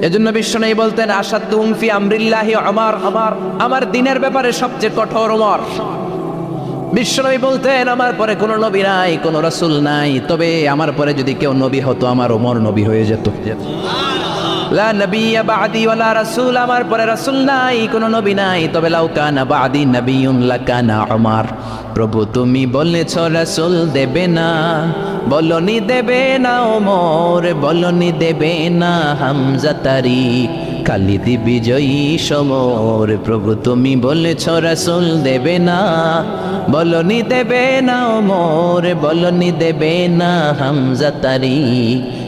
এজন্য বিশ্বনবী বলতেন আসাদুহুম ফি আমরিল্লাহি ওমর, আমার দ্বীনের ব্যাপারে সবচেয়ে কঠোর ওমর। বিশ্বনবী বলতেন আমার পরে কোনো নবী নাই, কোনো রাসূল নাই, তবে আমার পরে যদি কেউ নবী হতো আমার ওমর নবী হয়ে যেত। লা নবিয়্যা বা'দি ওয়ালা রাসূল, আমার পরে রাসূল নাই, কোনো নবী নাই, তবে লাউ কানা বা'দি নবিয়্যুন লাকানা ওমর। প্রভু তুমি বলেছ রাসূল দেবে না, বলনি দেবে না ওমর, বলনি দেবে না হামজা তারি, খালিদ বিজয়ী সমর। প্রভু তুমি বলেছ রাসূল দেবে না, বলনি দেবে না ওমর, বলনি দেবে না হামজা তারি,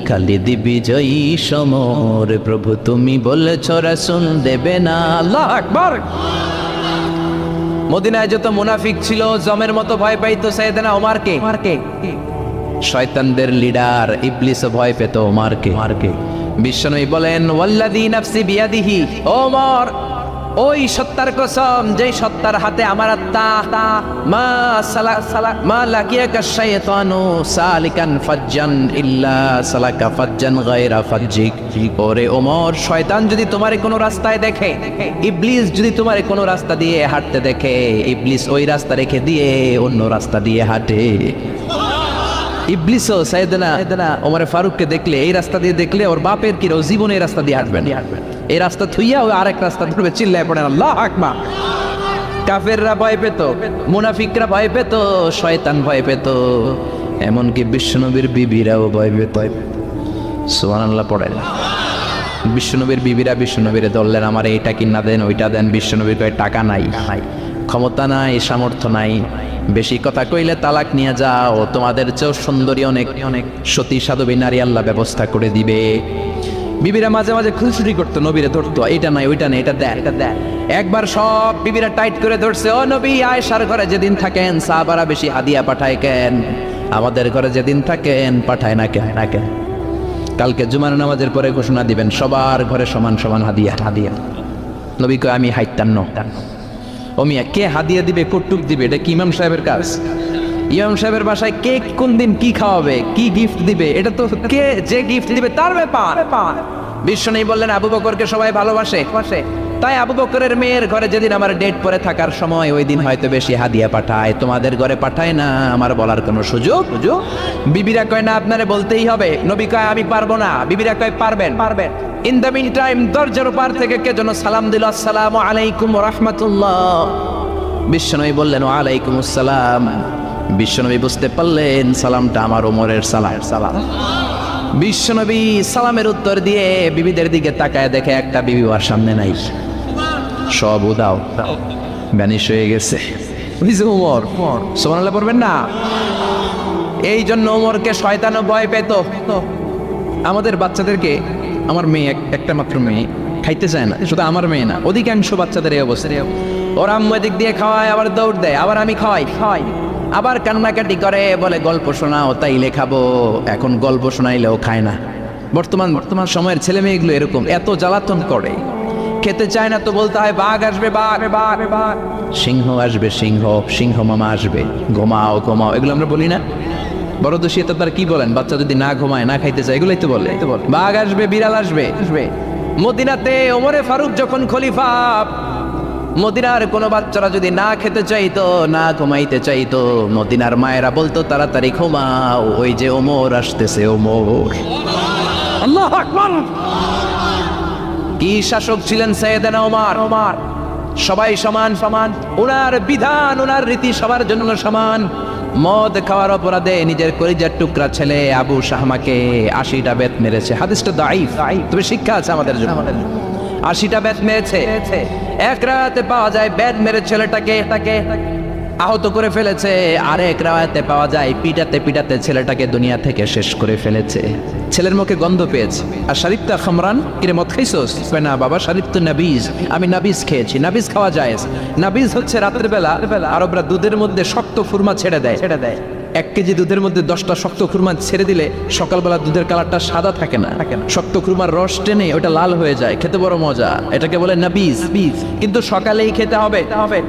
খালিদ বিজয়ী সমর। প্রভু তুমি বলেছ রাসূল দেবে না। আল্লাহু আকবার। মদিনায় যত মুনাফিক ছিল জমের মতো ভয় পাইতো সাইয়েদনা ওমরকে। শয়তানদের লিডার ইবলিসও ভয় পেত ওমরকে। বিশ্বনবী বলেন ওয়াল্লাযী নাফসি বিয়াদিহি, ওমর ওই সত্তার কসম যেই সত্তার হাতে আমার আত্মা, মা লাকিয়াকা শাইতানু সালিকান ফাজ্জান ইল্লা সালাকা ফাজ্জান গায়রা ফাজ্জিক। ওরে ওমর, শয়তান যদি তোমারে কোনো রাস্তায় দেখে, ইবলিস যদি তোমারে কোনো রাস্তা দিয়ে হাঁটতে দেখে, ইবলিস ওই রাস্তা রেখে দিয়ে অন্য রাস্তা দিয়ে হাঁটে। ইবলিসও সাইয়েদনা ওমর ফারুককে দেখলে, এই রাস্তা দিয়ে দেখলে ওর বাপের কি জীবনে এই রাস্তা দিয়ে হাঁটবেন, এই রাস্তা থুইয়া ওই আরেক রাস্তা ধরবে, চিল্লায় পড়েন আল্লাহু আকবার। কাফেররা ভয় পেত, মুনাফিকরা ভয় পেত, শয়তান ভয় পেত, এমনকি বিশ্বনবীর বিবিরাও ভয় পেত। সুবহানাল্লাহ পড়েন। বিশ্বনবীর বিবিরা বিশ্বনবীরে ধরলেন আমার এইটা কিনা দেন, ওইটা দেন। বিশ্বনবীর কয় টাকা নাই, ক্ষমতা নাই, সামর্থ্য নাই, বেশি কথা কইলে তালাক নিয়ে যাও, তোমাদের চেয়েও সুন্দরী অনেক সতী সাধবী নারী আল্লাহ ব্যবস্থা করে দিবে। বিবিরা মাঝে মাঝে খুনসুটি করতো, নবীরে ধরতো, এটা নাই ওইটা নেই, এটা দেন। একবার সব বিবিরা টাইট করে ধরছে, ও নবী আয়েশার ঘরে যেদিন থাকেন সাহাবারা বেশি হাদিয়া পাঠায় কেন, আমাদের ঘরে যেদিন থাকেন পাঠায় না কেন? কালকে জুমার নামাজের পরে ঘোষণা দিবেন সবার ঘরে সমান সমান হাদিয়া। নবী কয় আমি হাইতাম না। ও মিয়া, কে হাদিয়া দিবে, কটুক দিবে, এটা কি ইমাম সাহেবের কাজ? ইমাম সাহেবের বাসায় কে কোন দিন কি খাওয়াবে, কি গিফট দিবে, এটা তো কে যে গিফট দিবে তার ব্যাপার। বিশ্বনবী বললেন আবু বকরকে সবাই ভালোবাসে, তাই আবু বকরের মেয়ের ঘরে যেদিন আমার ডেট পরে থাকার সময় ওই দিন হয়তো বেশি হাদিয়া পাঠায়, তোমাদের ঘরে পাঠায় না, আমার বলার কোনো সুযোগ? বিবিরা কয় না আপনারে বলতেই হবে। নবী কয় আমি পারবো না। বিবিরা কয় পারবেন। ইন দ্য মিন টাইম দরজার পার থেকে কে যেন সালাম দিল, আসসালামু আলাইকুম ওয়া রাহমাতুল্লাহ। বিশ্বনবী বললেন ওয়া আলাইকুম আসসালাম। বিশ্বনবী বুঝতে পারলেন সালামটা আমার ওমরের সালাম। বিশ্বনবী সালামের উত্তর দিয়ে বিবিদের দিকে তাকায় দেখে একটা বিবি ওর সামনে নাই, সব উদাও, ভ্যানিশ হয়ে গেছে। ওমর সুবহানাল্লাহ পড়বেন না? এই জন্য ওমরকে শয়তানও ভয় পেত। আমাদের বাচ্চাদেরকে, আমার মেয়ে একটা মাত্র মেয়ে, খাইতে চায় না, শুধু আমার মেয়ে না, অধিকাংশ বাচ্চাদের এই অবস্থা। ওর আম্মু এদিক দিয়ে খাওয়ায়, আবার দৌড় দেয়, আবার আমি খাওয়াই, আবার কান্নাকাটি করে, বলে গল্প শোনাও, তাইলে খাবো। এখন গল্প শোনাইলেও খায় না। বর্তমান সময়ের ছেলে মেয়েগুলো এরকম, এত জ্বালাতন করে, খেতে চায় না তো বলতে হয় বাঘ আসবে, বাঘ, সিংহ আসবে, সিংহ মামা আসবে, ঘুমাও, এগুলো আমরা বলি না? বড় দোষী তো তার কি বলেন, বাচ্চা যদি না ঘুমায়, না খাইতে চায়, এগুলোই তো বলে। বাঘ আসবে, বিড়াল আসবে। মদিনাতে ওমরে ফারুক যখন খলিফা, মদিনার কোনো বাচ্চারা যদি না খেতে চাইতো, না ঘুমাইতে চাইতো, মদিনার মায়েরা বলতো তাড়াতাড়ি ঘুমাও, ওই যে ওমর আসতেছে, ওমর। আল্লাহু আকবার। কি শাসক ছিলেন সাইয়েদনা ওমর। সবাই সমান, ওনার বিধান, ওনার রীতি সবার জন্য সমান। মদ খাওয়ার অপরাধে নিজের কলিজার টুকরা ছেলে আবু শাহমাকে 80টা বেত মেরেছে। হাদিসটা দাঈফ, তবে শিক্ষা আছে আমাদের জন্য। 80টা বেত মেরেছে। এক রাতে পাওয়া যায় বেত মেরে ছেলেটাকে আহত করে ফেলেছে, আর এক রাতে পাওয়া যায় পিটাতে ছেলেটাকে দুনিয়া থেকে শেষ করে ফেলেছে। ছেলের মুখে গন্ধ পেয়েছে, আর শারিবতা খামরান, কিরে মদ খাইছস? না বাবা, শারিবতু নাবিজ, আমি নাবিজ খেয়েছি। নাবিজ খাওয়া যায়। নাবিজ হচ্ছে রাতের বেলা আরবরা দুধের মধ্যে শক্ত ফুরমা ছেড়ে দেয়, 1 কেজি দুধের মধ্যে 10টা শক্ত খুরমা ছেড়ে দিলে সকালবেলা দুধের কালারটা সাদা থাকে না, শক্ত খুরমার রস টেনে ওটা লাল হয়ে যায়, খেতে বড় মজা, এটাকে বলে নাবিজ। কিন্তু সকালেই খেতে হবে।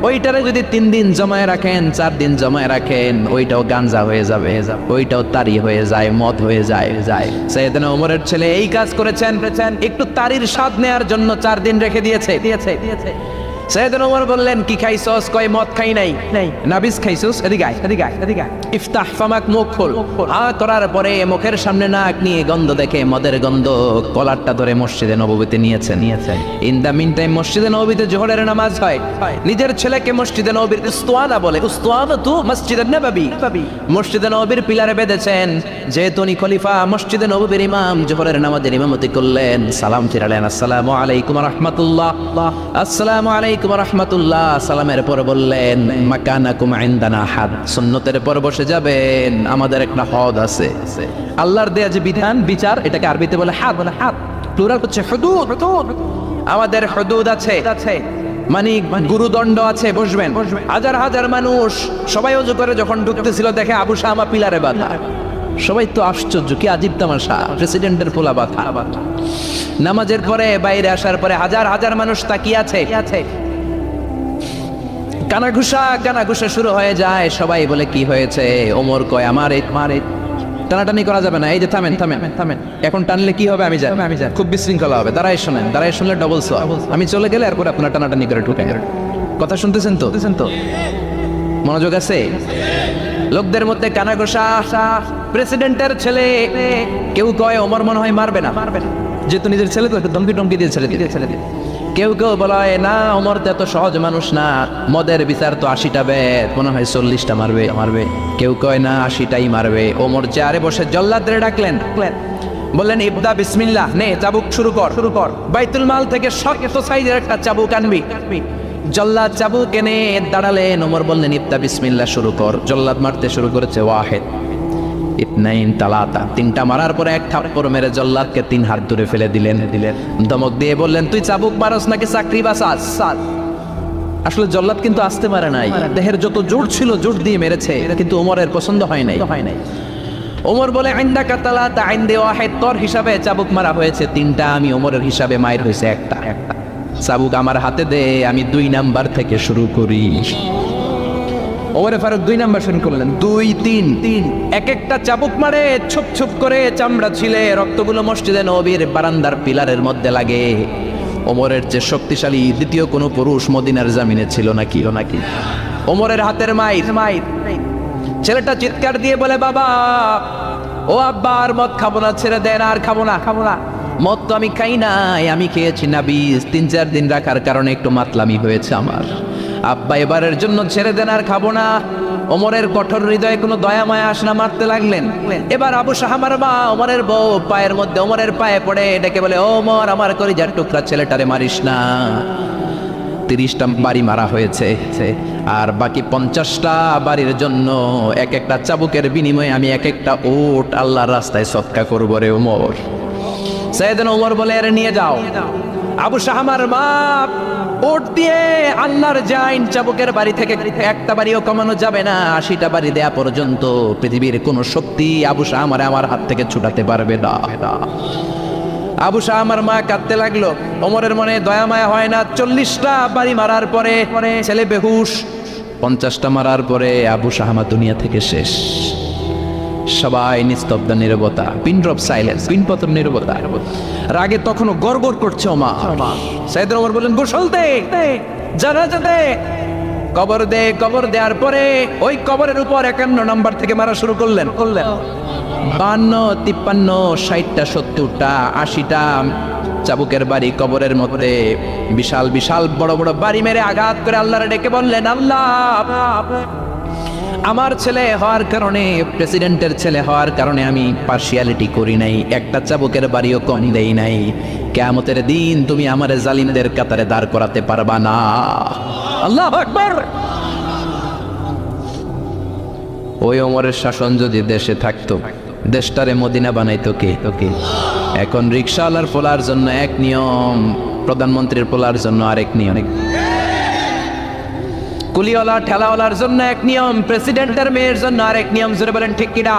ওইটারে যদি 3 দিন জমায়ে রাখেন, 4 দিন জমায়ে রাখেন, ওইটাও গাঞ্জা হয়ে যাবে, ওইটাও তারি হয়ে যায়, মদ হয়ে যায়। সাইয়েদনা ওমরের ছেলে এই কাজ করেছেন, একটু তারির স্বাদ নেয়ার জন্য 4 দিন রেখে দিয়েছে। সাইয়েদনা ওমর বললেন, কি খাইছস? কয় মদ খাই নাই। নাবিজ খাইছস? এদিকে আয়। ইফতাহ ফামাক, মুখ খোল। করার পরে মুখের সামনে নাক নিয়ে গন্ধ দেখে, মদের গন্ধ, কলারটা ধরে মসজিদে নববীতে নিয়েছেন। ইন দা মিন টাইম মসজিদে নববীতে জোহরের নামাজ হয়। নিজের ছেলেকে মসজিদে নববীর উস্তাদা বলে, উস্তাদাতু মসজিদে নববী, মসজিদে নববীর পিলারে বেঁধেছেন। যেহেতু উনি খলিফা, মসজিদে নববীর ইমাম, জোহরের নামাজের ইমামতি করলেন, সালাম ফিরালেন, আসসালামু আলাইকুম রাহমাতুল্লাহ, আসসালামু আলাইকুম রাহমাতুল্লাহ। সালামের পর বললেন, মাকানাকুম ইনদানা হাদ, সুন্নতের পর বসে যাবেন, আমাদের একটা হদ আছে। আল্লাহর দেয়া যে বিধান, বিচার, এটাকে আরবিতে বলে হাদ, প্লুরাল হচ্ছে হুদুদ। আমাদের হুদুদ আছে, মানে গুরুদণ্ড আছে, বসবেন। হাজার হাজার মানুষ সবাই ওযু করে যখন ঢুকতেছিল, দেখে আবু শামা পিলারে বাঁধা। সবাই তো আশ্চর্য, কি আজীব তামাশা, প্রেসিডেন্টের পোলা বাঁধা। নামাজের পরে বাইরে আসার পরে হাজার হাজার মানুষ তাকিয়ে আছে। কানাঘুষা শুরু হয়ে যায়। সবাই বলে, কি হয়েছে? ওমর কয়, আমার টানাটানি করা যাবে না। এই যে থামেন, এখন টানলে কি হবে? আমি জানি, খুব বিশৃঙ্খলা হবে। দাঁড়ায় শুনলে ডবল সওয়াব। আমি চলে গেলে এরপর আপনারা টানাটানি করে ঢুকেন। কথা শুনতেছেন তো? মনোযোগ আছে? লোকদের মধ্যে কানাঘুষা। প্রেসিডেন্টের ছেলে, কেউ কয় ওমর মনে হয় মারবে না, যেহেতু নিজের ছেলে তো, একটু ধমকি দিয়ে ছেলে দিয়ে। কেউ বলা হয় না, ওমর তো এত সহজ মানুষ না, মদের বিচার তো 80টা বেদ, মনে হয় 40টা মারবে। কেউ কয় না, 80টাই মারবে। ওমর চেয়ারে বসে জল্লাদরে ডাকলেন, বললেন, ইবদা বিসমিল্লাহ, নে চাবুক শুরু কর। বাইতুল মাল থেকে শক্ত সাইজের একটা চাবুক আনবি। জল্লাদ চাবুক এনে দাঁড়ালেন। ওমর বললেন, ইবদা বিসমিল্লাহ, শুরু কর। জল্লাদ মারতে শুরু করেছে। ওয়াহিদ, ইতনাইন, তালাতা, 3টা মারার পরে এক থাপ্পড় মেরে জল্লাদকে 3 হাত দূরে ফেলে দিলেন। ধমক দিয়ে বললেন, তুই চাবুক মারস নাকি চাকরি বাঁচাস? আসলে জল্লাদ কিন্তু আসতে পারে নাই, দেহের যত জোর ছিল জোর দিয়ে মেরেছে, কিন্তু ওমরের পছন্দ হয় নাই। ওমর বলে, ইনদাকা তালাতা ইনদি ওয়াহিদ, তোর হিসাবে চাবুক মারা হয়েছে 3টা, আমি ওমরের হিসাবে মাইর হয়েছে একটা। চাবুক আমার হাতে দে, আমি 2 নাম্বার থেকে শুরু করি। ওমরে ফারুক 2 নাম্বার শুরু করলেন। 2, 3, এক একটা চাবুক মারে, ছুপ করে চামড়া ছিলে, রক্তগুলো মসজিদে নববীর বারান্দার পিলারের মধ্যে লাগে। ওমরের যে শক্তিশালী দ্বিতীয় কোনো পুরুষ মদিনার জামিনে ছিল নাকি? ওমরের হাতের মাইর। ছেলেটা চিৎকার দিয়ে বলে, বাবা, ও আব্বা, আর মদ খাবো না, ছেড়ে দেন, আর খাবো না। মদ তো আমি খাই নাই, আমি খেয়েছি নাবিজ, 3-4 দিন রাখার কারণে একটু মাতলামি হয়েছে আমার। আব্বা, এবারের জন্য ছেড়ে দেন, আর খাবো না। ওমরের কঠোর হৃদয়ে কোনো দয়া মায়া আসনা, মারতে লাগলেন। এবার আবু শাহামার মা, ওমরের বউ, পায়ের মধ্যে ওমরের পায়ে পড়ে ডেকে বলে, ওমর, আমার কলিজার টুকরা ছেলেটারে মারিস না। 30টা বাড়ি মারা হয়েছে, আর বাকি 50টা বাড়ির জন্য এক একটা চাবুকের বিনিময়ে আমি এক একটা উট আল্লাহর রাস্তায় সদকা করব রে ওমর। সাইয়েদনা ওমর বলে, এর নিয়ে যাও। আবু শাহামার মা উট দিয়ে আল্লাহর জাইন চাবুকের বাড়ি থেকে একটা বাড়িও কমানো যাবে না, 80টা বাড়ি দেয়া পর্যন্ত পৃথিবীর কোন শক্তি আবু শাহামারে আমার হাত থেকে ছুটাতে পারবে না। আবু শাহামার মা কাঁদতে লাগলো। ওমরের মনে দয়া মায়া হয় না। 40টা বাড়ি মারার পরে ছেলে বেহুশ, 50টা মারার পরে আবু শাহামা দুনিয়া থেকে শেষ। সবাই নিস্তব্ধ নীরবতা, পিন ড্রপ সাইলেন্স, পিনপতন নীরবতা। রাগে তখনও গড়গড় করছে ওমর। সাইয়েদনা ওমর বললেন, গোসল দে, জানাজা দে, কবর দেওয়ার পরে ওই কবরের উপর 51 নাম্বার থেকে মারা শুরু করলেন। 52, 53, 60টা, 70টা, 80টা চাবুকের বাড়ি কবরের মধ্যে বিশাল বিশাল বড় বড় বাড়ি মেরে আঘাত করে আল্লাহরে ডেকে বললেন, আল্লাহ, আমার ছেলে হওয়ার কারণে, প্রেসিডেন্টের ছেলে হওয়ার কারণে আমি পার্সিয়ালিটি করি নাই, একটা চাবুকের বাড়িও কম দেই নাই। কিয়ামতের দিন তুমি আমার জালিমদের কাতারে দাঁড় করাতে পারবা না। আল্লাহু আকবার। ওই ওমরের শাসন যদি দেশে থাকতো, দেশটারে মদিনা বানাইতো কে? এখন রিকশাওয়ালার পোলার জন্য এক নিয়ম, প্রধানমন্ত্রীর পোলার জন্য আরেক নিয়ম। কুলিওয়ালা ঠেলাওয়ালার জন্য এক নিয়ম, প্রেসিডেন্টের মেয়ের জন্য আরেক নিয়ম। জোরে বলেন ঠিক কিনা?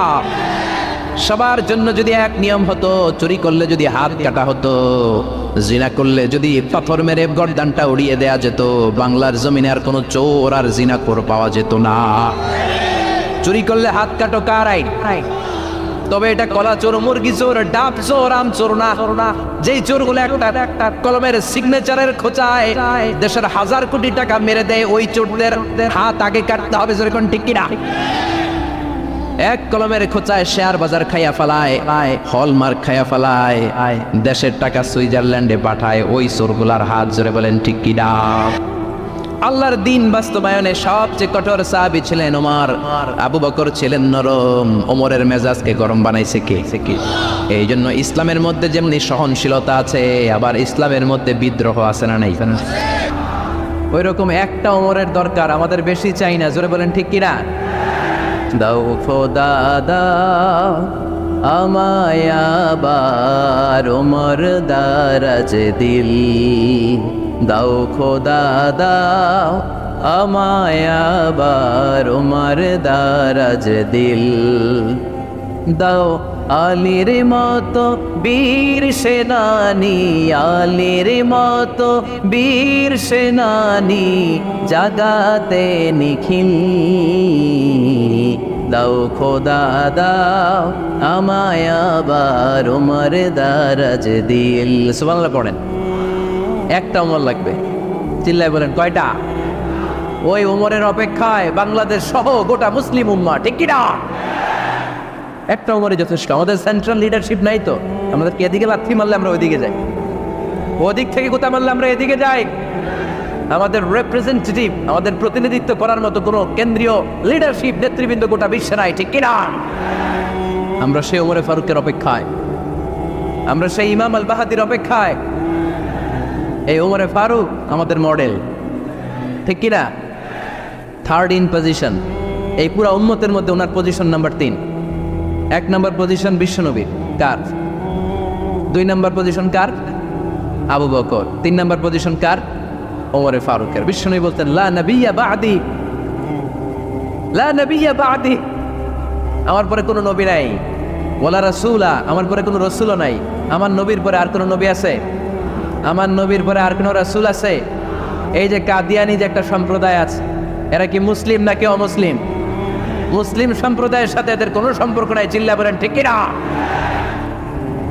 সবার জন্য যদি এক নিয়ম হতো, চুরি করলে যদি হাত কাটা হতো, জিনা করলে যদি পাথর মেরে গর্দানটা উড়িয়ে দেয়া যেত, বাংলার জমিনে আর কোনো চোর আর জিনাখোর পাওয়া যেত না। চুরি করলে হাত কাটো কার আইন? তবে এটা কলা চোর, মুরগি চোর, ডাব চোর, আম চোর না। যেই চোরগুলো একটা কলমের সিগনেচারের খোঁচায় দেশের 1000 কোটি টাকা মেরে দেয়, ওই চোরদের হাত আগে কাটতে হবে। যেরকম ঠিক কিনা? এক কলমের খোঁচায় শেয়ার বাজার খাইয়া ফেলায়, হলমার্ক খাইয়া ফেলায়, দেশের টাকা সুইজারল্যান্ডে পাঠায়, ওই চোরগুলার হাত। জোরে বলেন ঠিক কিনা? আল্লাহর দিন বাস্তবায়নে সবচেয়ে কঠোর সাহাবী ছিলেন ওমর। আবু বকর ছিলেন নরম, ওমরের মেজাজকে গরম বানাইছে কে? এই জন্য ইসলামের মধ্যে যেমনি সহনশীলতা আছে, আবার ইসলামের মধ্যে বিদ্রোহ আছে না নাই? ওই রকম একটা ওমরের দরকার, আমাদের বেশি চাই না। জোরে বলেন ঠিক কিনা? দাও খোদা দাও আমায় আবার ওমর দারাজ দিল, দাও খোদা দাও আমায় আবার ওমর দারাজ দিল, দাও আলীর মতো বীর সেনানি, আলীর মতো বীর সেনানি জাগাতে নিখিল, দাও খোদা দাও আমায় আবার ওমর দারাজ দিল। সুবহানাল্লাহ পড়েন। একটা ওমর লাগবে, চিল্লায় বলেন কয়টা? ওই ওমরের অপেক্ষায় বাংলাদেশ সহ গোটা মুসলিম উম্মাহ, ঠিক কিনা? একটা ওমরে যথেষ্ট। আমাদের সেন্ট্রাল লিডারশিপ নাই তো, আমাদেরকে এদিকে লাথি মারলে আমরা ওইদিকে যাই, ওদিক থেকে গোতা মারলে আমরা এদিকে যাই। আমাদের রিপ্রেজেন্টেটিভ, আমাদের প্রতিনিধিত্ব করার মতো কোনো কেন্দ্রীয় লিডারশিপ নেতৃবৃন্দ গোটা বিশ্বে নাই, ঠিক কিনা? আমরা সেই ওমরে ফারুকের অপেক্ষায়, আমরা সেই ইমাম আল বাহাদির অপেক্ষায়। এই ওমরে ফারুক আমাদের মডেল, ঠিক কিনা? থার্ড ইন পজিশন এই পুরা উম্মতের মধ্যে ওনার পজিশন নাম্বার 3। 1 নম্বর পজিশন বিশ্বনবীর, কার? 2 নম্বর পজিশন কার? আবু বকর। 3 নম্বর পজিশন কার? ওমরে ফারুকের। বিশ্বনবী বলতেন লা নবিয়্যা বা'দি, লা নবিয়্যা বা'দি, আমার পরে কোনো নবী নাই। ওয়ালা রাসূলা, আমার পরে কোনো রাসূলও নাই। আমার নবীর পরে আর কোনো নবী আছে? আমার নবীর পরে আর কোনো রাসূল আছে? এই যে কাদিয়ানি যে একটা সম্প্রদায় আছে, এরা কি মুসলিম নাকি অমুসলিম? মুসলিম সম্প্রদায়ের সাথে এদের কোনো সম্পর্ক নাই। চিল্লা বলেন ঠিক কিনা?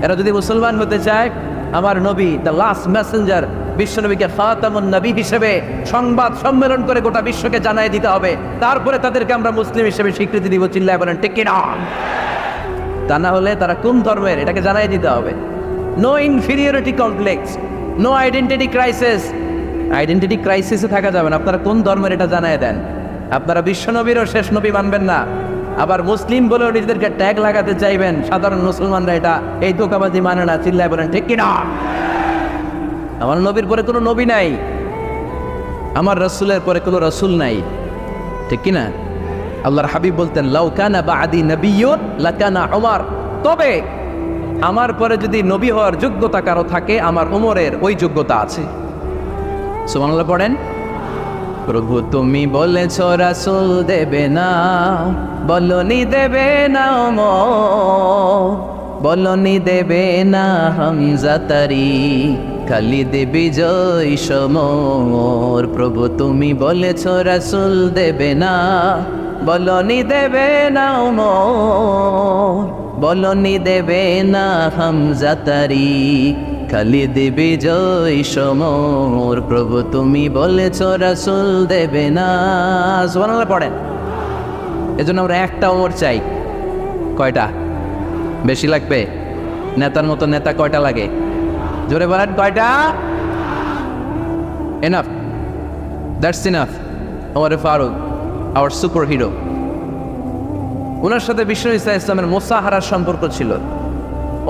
এরা যদি মুসলমান হতে চায়, আমার নবী দ্য লাস্ট মেসেঞ্জার বিশ্বনবীকে খাতামুন নবী হিসেবে সংবাদ সম্মেলন করে গোটা বিশ্বকে জানাই দিতে হবে, তারপরে তাদেরকে আমরা মুসলিম হিসেবে স্বীকৃতি দিব। চিল্লা বলেন ঠিক কিনা? তা না হলে তারা কোন ধর্মের এটাকে জানাই দিতে হবে। No inferiority complex, no identity crisis. Identity ক্রাইসিসে থাকা যাবে না। আপনারা কোন ধর্মের এটা জানায় দেন। আপনারা বিশ্বনবীরও শেষ নবী মানবেন না, আবার মুসলিম বলেও নিজেদেরকে ট্যাগ লাগাতে চাইবেন। সাধারণ মুসলমানরা এটা এই ধোঁকাবাজি মানে না। চিল্লায় বলেন ঠিক কিনা? আমার নবীর পরে কোনো নবী নাই, আমার রাসূলের পরে কোনো রাসূল নাই, ঠিক কিনা? আল্লাহর হাবিব বলতেন লাউ কানা বা'দি নাবিয়্যুন লাকানা উমর, তবে আমার পরে যদি নবী হওয়ার যোগ্যতা কারো থাকে, আমার ওমরের ওই যোগ্যতা আছে। সুবহানাল্লাহ পড়েন। প্রভু তুমি বলেছ রাসূল দেবে না, বলনি দেবে না ওমর, বলনি দেবে না হামজা তারি, খালিদ বিজয় সমর। প্রভু তুমি বলেছ রাসূল দেবে না, বলনি দেবে না ওমর, বলনি দেবে না হামজা তারি, খালিদ বিজয় সমর। প্রভু তুমি বলেছ রাসূল দেবে না। সুবহানাল্লাহ পড়েন। এজন্য আমরা একটা ওমর চাই। কয়টা? বেশি লাগবে? নেতার মতো নেতা কয়টা লাগে? জোরে বলেন কয়টা? Enough, that's enough. ওমরে ফারুক আওয়ার সুপার হিরো। ওনার সাথে বিশ্বনবী সাল্লাল্লাহু আলাইহি ওয়াসাল্লামের মুসাহারার সম্পর্ক ছিল।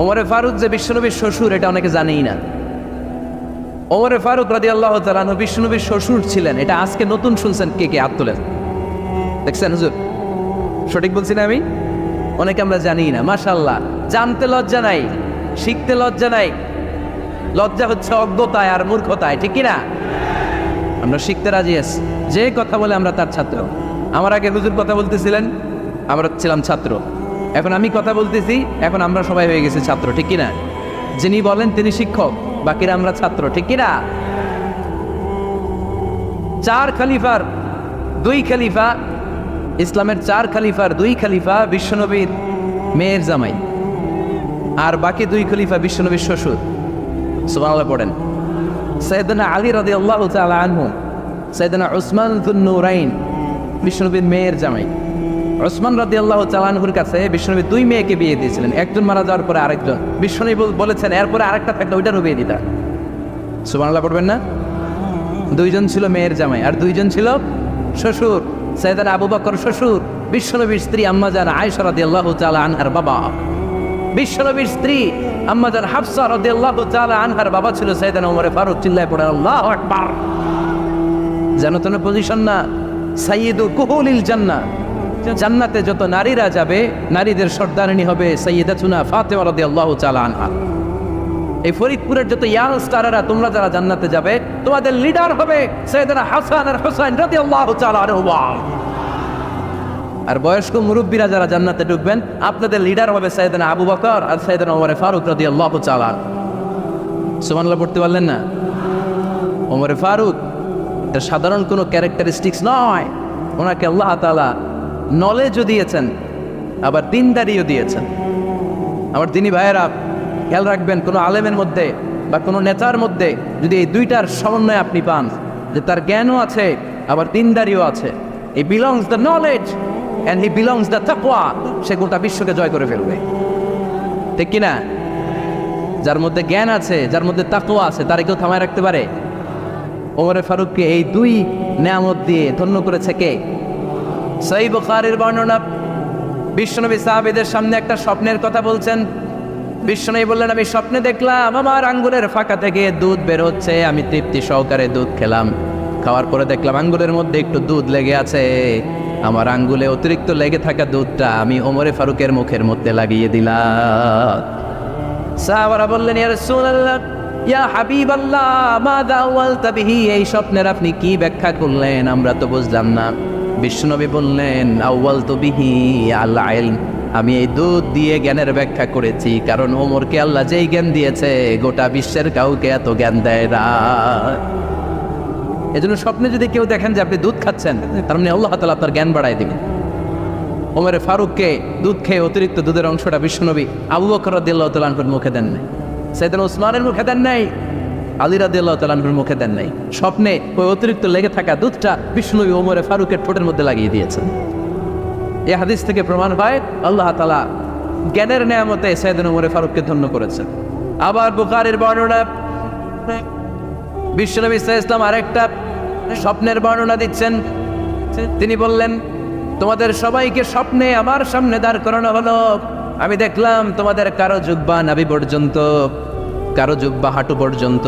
ওমরে ফারুক যে বিশ্বনবীর শ্বশুর, এটা অনেকে জানেই না। ওমরে ফারুক রাদিয়াল্লাহু তাআলা আনহু বিশ্বনবীর শ্বশুর ছিলেন। এটা আজকে নতুন শুনছেন। কে কে হাত তোলেন? দেখছেন হুজুর? সঠিক বলছি না আমি? অনেকে আমরা জানি না। মাশাআল্লাহ, জানতে লজ্জা নাই, শিখতে লজ্জা নাই। লজ্জা হচ্ছে অজ্ঞতায় আর মূর্খতায়, ঠিক কিনা? আমরা শিখতে রাজি আছি, যে কথা বলে আমরা তার ছাত্র। আমার আগে হুজুর কথা বলতেছিলেন, আমরা ছিলাম ছাত্র, এখন আমি কথা বলতেছি, এখন আমরা সবাই হয়ে গেছি ছাত্র, ঠিক কিনা? যিনি বলেন তিনি শিক্ষক, বাকিরা আমরা ছাত্র, ঠিক কিনা? 4 খলিফার 2 খলিফা, ইসলামের 4 খলিফার 2 খলিফা বিশ্বনবীর মেয়ের জামাই, আর বাকি 2 খলিফা বিশ্বনবীর শ্বশুর। সুবহানাল্লাহ পড়েন। সাইয়েদনা আলী রাদিয়াল্লাহু তাআলা আনহু, সাইয়েদনা উসমান যুন নূরাইন বিশ্বনবীর মেয়ের জামাই। উসমান রাদিয়াল্লাহু তাআলা আনহুর কাছে বিশ্বনবী 2 মেয়েকে বিয়ে দিয়েছিলেন, একজন মারা যাওয়ার পরে আরেকজন। বিশ্বনবী বলেছেন এরপরে আরেকটা থাকলে ওইটারও বিয়ে দিতা। সুবহানাল্লাহ পড়বেন না? 2 জন ছিল মেয়ের জামাই আর 2 জন ছিল শ্বশুর। সাইয়েদনা আবু বকর শ্বশুর, বিশ্বনবীর স্ত্রী আম্মা জান আয়েশা রাদিয়াল্লাহু তাআলা আনহার বাবা। বিশ্বনবীর স্ত্রী আম্মা জান হাফসা রাদিয়াল্লাহু তাআলা আনহার বাবা ছিল সাইয়েদনা ওমর ফারুক। চিল্লায় পড়ে আল্লাহু আকবার। জানো তো না পজিশন না, সাইয়্যিদু কুহুলিল জান্নাহ। জান্নাতে যত নারীরা যাবে, নারীদের সর্দারিনী হবে সাইয়্যিদাতুনা ফাতেমা রাদিয়াল্লাহু তাআলা আনহা। এই ফরিদপুরের যত ইয়াং স্টাররা, তোমরা যারা জান্নাতে যাবে, তোমাদের লিডার হবে সাইয়েদনা হাসান আর হুসাইন রাদিয়াল্লাহু তাআলা আনহুমা। আর বয়স্ক মুরব্বীরা যারা জান্নাতে ঢুকবেন, আপনাদের লিডার হবে সাইয়েদনা আবু বকর আর সাইয়েদনা ওমর ফারুক রাদিয়াল্লাহু তাআলা। সুবহানাল্লাহ পড়তে পারলেন না? ওমর ফারুক এটা সাধারণ কোনো ক্যারেক্টারিস্টিক্স নয়, ওনাকে আল্লাহ তাআলা নলেজও দিয়েছেন, আবার দিনদারিও দিয়েছেন। আমার দিনী ভাইয়েরা খেয়াল রাখবেন, কোনো আলেমের মধ্যে বা কোনো নেতার মধ্যে যদি এই দুইটার সমন্বয় আপনি পান, যে তার জ্ঞানও আছে আবার দিনদারিও আছে, হি belongs the knowledge and he belongs the তাকওয়া, সে গোটা বিশ্বকে জয় করে ফেলবে, ঠিক কিনা? যার মধ্যে জ্ঞান আছে, যার মধ্যে তাকওয়া আছে, তার কেউ থামায় রাখতে পারে? ওমর ফারুককে এই 2 নেয়ামত দিয়ে ধন্য করেছে কে? সহিহ বুখারীর বর্ণনা, বিশ্বনবী সাহাবীদের সামনে একটা স্বপ্নের কথা বলছেন। বিশ্বনবী বললেন, আমি স্বপ্নে দেখলাম আমার আঙ্গুলের ফাঁকা থেকে দুধ বের হচ্ছে, আমি তৃপ্তি সহকারে দুধ খেলাম। খাওয়ার পরে দেখলাম আঙ্গুলের মধ্যে একটু দুধ লেগে আছে। আমার আঙ্গুলে অতিরিক্ত লেগে থাকা দুধটা আমি ওমর ফারুকের মুখের মধ্যে লাগিয়ে দিলাম। সাহাবারা বললেন, ইয়া রাসূলুল্লাহ, ইয়া হাবিবাল্লাহ, মাযা আওয়ালতা বিহি, এই স্বপ্নের আপনি কি ব্যাখ্যা করলেন, আমরা তো বুঝলাম না। বিশ্বনবী বললেন, আওয়ালতু বিহি আল ইলম, আমি এই দুধ দিয়ে জ্ঞানের ব্যাখ্যা করেছি, কারণ ওমরকে আল্লাহ যেই জ্ঞান দিয়েছে গোটা বিশ্বের কাউকে এত জ্ঞান দেয় না। এজন্য স্বপ্নে যদি কেউ দেখেন যে আপনি দুধ খাচ্ছেন, তার মানে আল্লাহ তাআলা আপনার জ্ঞান বাড়ায় দিবেন। ওমর ফারুককে দুধ খেয়ে অতিরিক্ত দুধের অংশটা বিশ্বনবী আবু বকর রাদিয়াল্লাহু তাআলা আনহুর মুখে দেন নাই, সাইয়েদনা উসমানের মুখে দেন নাই, আলী রাদিয়াল্লাহু তাআলা আনহুর মুখে দেন নাই। স্বপ্নে ওই অতিরিক্ত লেগে থাকা দুধটা বিশ্বনবী ওমর ফারুকের ঠোঁটের মধ্যে লাগিয়ে দিয়েছেন। এই হাদিস থেকে প্রমাণ হয় আল্লাহ তাআলা জ্ঞানের নেয়ামতে সাইয়েদনা ওমর ফারুককে ধন্য করেছেন। আবার বুখারীর বর্ণনা, বিশ্বনবী সাল্লাল্লাহু আলাইহি ওয়াসাল্লাম আরেকটা স্বপ্নের বর্ণনা দিচ্ছেন। তিনি বললেন, তোমাদের সবাইকে স্বপ্নে আমার সামনে দাঁড় করানো হলো। আমি দেখলাম তোমাদের কারো জুব্বা নাভি পর্যন্ত, কারো জুব্বা হাঁটু পর্যন্ত,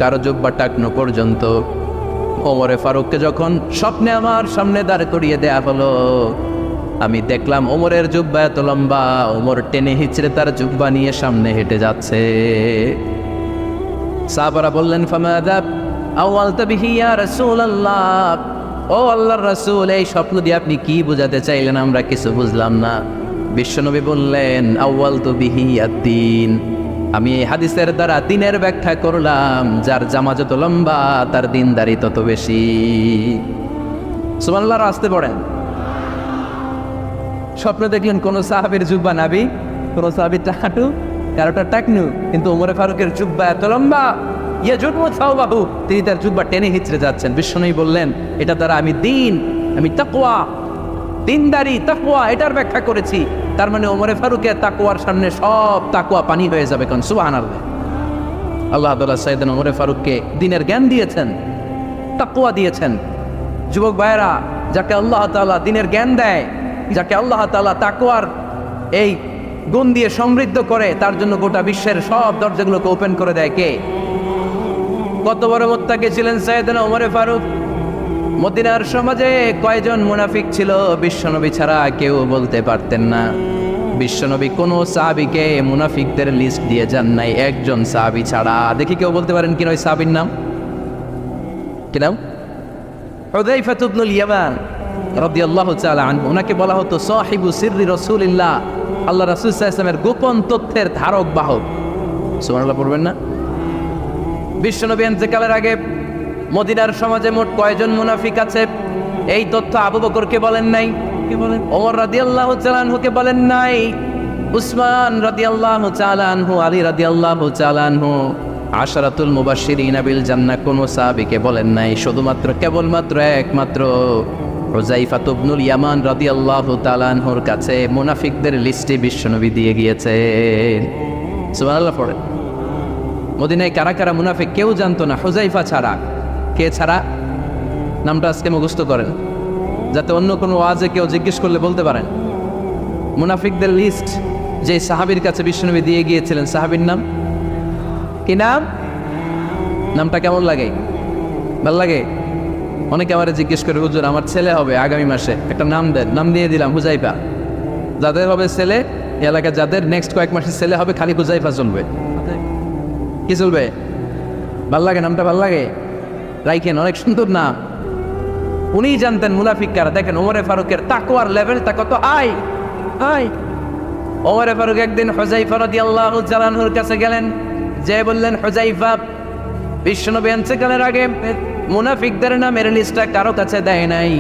কারো জুব্বা টাকনো পর্যন্ত। ওমর ফারুককে যখন স্বপ্নে আমার সামনে দাঁড় করিয়ে দেয়া হলো, আমি দেখলাম ওমরের জুব্বা এত লম্বা, ওমর টেনে হিচড়ে তার জুব্বা নিয়ে সামনে হেঁটে যাচ্ছে। সাহাবারা বললেন, ফামাযা আওয়ালতা বিহি ইয়া রাসূলুল্লাহ, ও আল্লাহর রাসূল, এই স্বপ্ন দিয়ে আপনি কি বোঝাতে চাইলেন, আমরা কিছু বুঝলাম না। বিশ্বনবী বললেন, আউয়ালতু বিহি আদ-দীন, আমি এই হাদিসের দ্বারা দ্বীনের ব্যাখ্যা করলাম, যার জামা যত লম্বা তার দ্বীনদারি তত বেশি। সুবহানাল্লাহ, আসতে পড়েন। স্বপ্ন দেখলেন কোন সাহাবীর জুব্বা নাভি, কোন সাহাবীর হাঁটু, কারোটা টাকনু, কিন্তু ওমর ফারুকের জুব্বা এত লম্বা, ইয়াজুবু সাওবাহু, তিনি তার জুব্বা টেনে হিচড়ে যাচ্ছেন। বিশ্বনবী বললেন, এটা দ্বারা আমি দ্বীন, আমি তাকওয়া, দিনদারি, তাকওয়া, এটার ব্যাখ্যা করেছি। তার মানে ওমর ফারুকের তাকওয়ার সামনে সব তাকওয়া পানি হয়ে যাবে। কোন সুবহানাল্লাহ। আল্লাহ তাআলা সাইয়েদনা ওমর ফারুককে দ্বীনের জ্ঞান দিয়েছেন, তাকওয়া দিয়েছেন। যুবক ভাইয়েরা, যাকে আল্লাহ তাআলা দ্বীনের জ্ঞান দেয়, যাকে আল্লাহ তাআলা তাকওয়ার এই গুণ দিয়ে সমৃদ্ধ করে, তার জন্য গোটা বিশ্বের সব দরজাগুলোকে ওপেন করে দেয় কে? কত বড় মুত্তাকি ছিলেন সাইয়েদনা ওমর ফারুক। মদিনার সমাজে কয়জন মুনাফিক ছিল বিশ্বনবী ছাড়া কেউ বলতে পারতেন না। বিশ্বনবী কোন সাহাবীকে মুনাফিকদের লিস্ট দিয়ে যান নাই, একজন সাহাবী ছাড়া। দেখি কেউ বলতে পারেন কিনা ওই সাহাবীর নাম? কি নাম? হুযায়ফা ইবনুল ইয়ামান রাদিয়াল্লাহু তাআলা আনহু, ওনাকে বলা হতো সাহিবু সিররি রাসূলিল্লাহ, আল্লাহ রাসূল সাল্লাল্লাহু আলাইহি ওয়াসাল্লামের গোপন তথ্যের ধারক বাহক। সুবহানাল্লাহ পড়বেন না? বিশ্বনবী ইন্তেকালের আগে মদিনার সমাজে মোট কয়জন মুনাফিক আছে এই তথ্য আবু বকরকে বলেন নাই, ওমর রাদিয়াল্লাহু তাআলা আনহুকে বলেন নাই, উসমান রাদিয়াল্লাহু তাআলা আনহু, আলী রাদিয়াল্লাহু তাআলা আনহু, আশরাতুল মুবাশশিরিনা বিল জান্নাহ কোন সাহাবীকে বলেন নাই। শুধুমাত্র কেবলমাত্র একমাত্র হুযায়ফা ইবনুল ইয়ামান রাদিয়াল্লাহু তাআলা আনহুর কাছে মুনাফিকদের লিস্টে বিশ্বনবী দিয়ে গিয়েছেন। সুবহানাল্লাহ পড়েন। মদিনায় কারা কারা মুনাফিক কেউ জানতো না হুযায়ফা ছাড়া। কে ছাড়া? নামটা আজকে মুখস্থ করেন, যাতে অন্য কোনো ওয়াজে কেউ জিজ্ঞেস করলে বলতে পারেন। মুনাফিকদের লিস্ট যে সাহাবীর কাছে বিশ্বনবী দিয়ে গিয়েছিলেন, সাহাবীর নাম কি? নাম, নামটা কেমন লাগে? ভালো লাগে? অনেকে আমারে জিজ্ঞেস করে, হুজুর আমার ছেলে হবে আগামী মাসে, একটা নাম দেন। নাম দিয়ে দিলাম হুযায়ফা। যাদের হবে ছেলে, এলাকায় যাদের নেক্সট কয়েক মাসে ছেলে হবে, খালি হুযায়ফা চলবে। কি চলবে? ভাল লাগে? নামটা ভাল লাগে? রাইখেন, অনেক সুন্দর নাম। উনি জানতেন মুনাফিক কারা। দেখেন ওমরে ফারুকের তাকওয়ার লেভেলটা কত হাই হাই। ওমরে ফারুক একদিন হুযায়ফা রাদিয়াল্লাহু তাআলা আনহুর কাছে গেলেন, যে বললেন, হুযায়ফা, বিশ্বনবী ইন্তেকালের আগে মুনাফিকদের নামের লিস্টটা কারো কাছে দেয় নাই,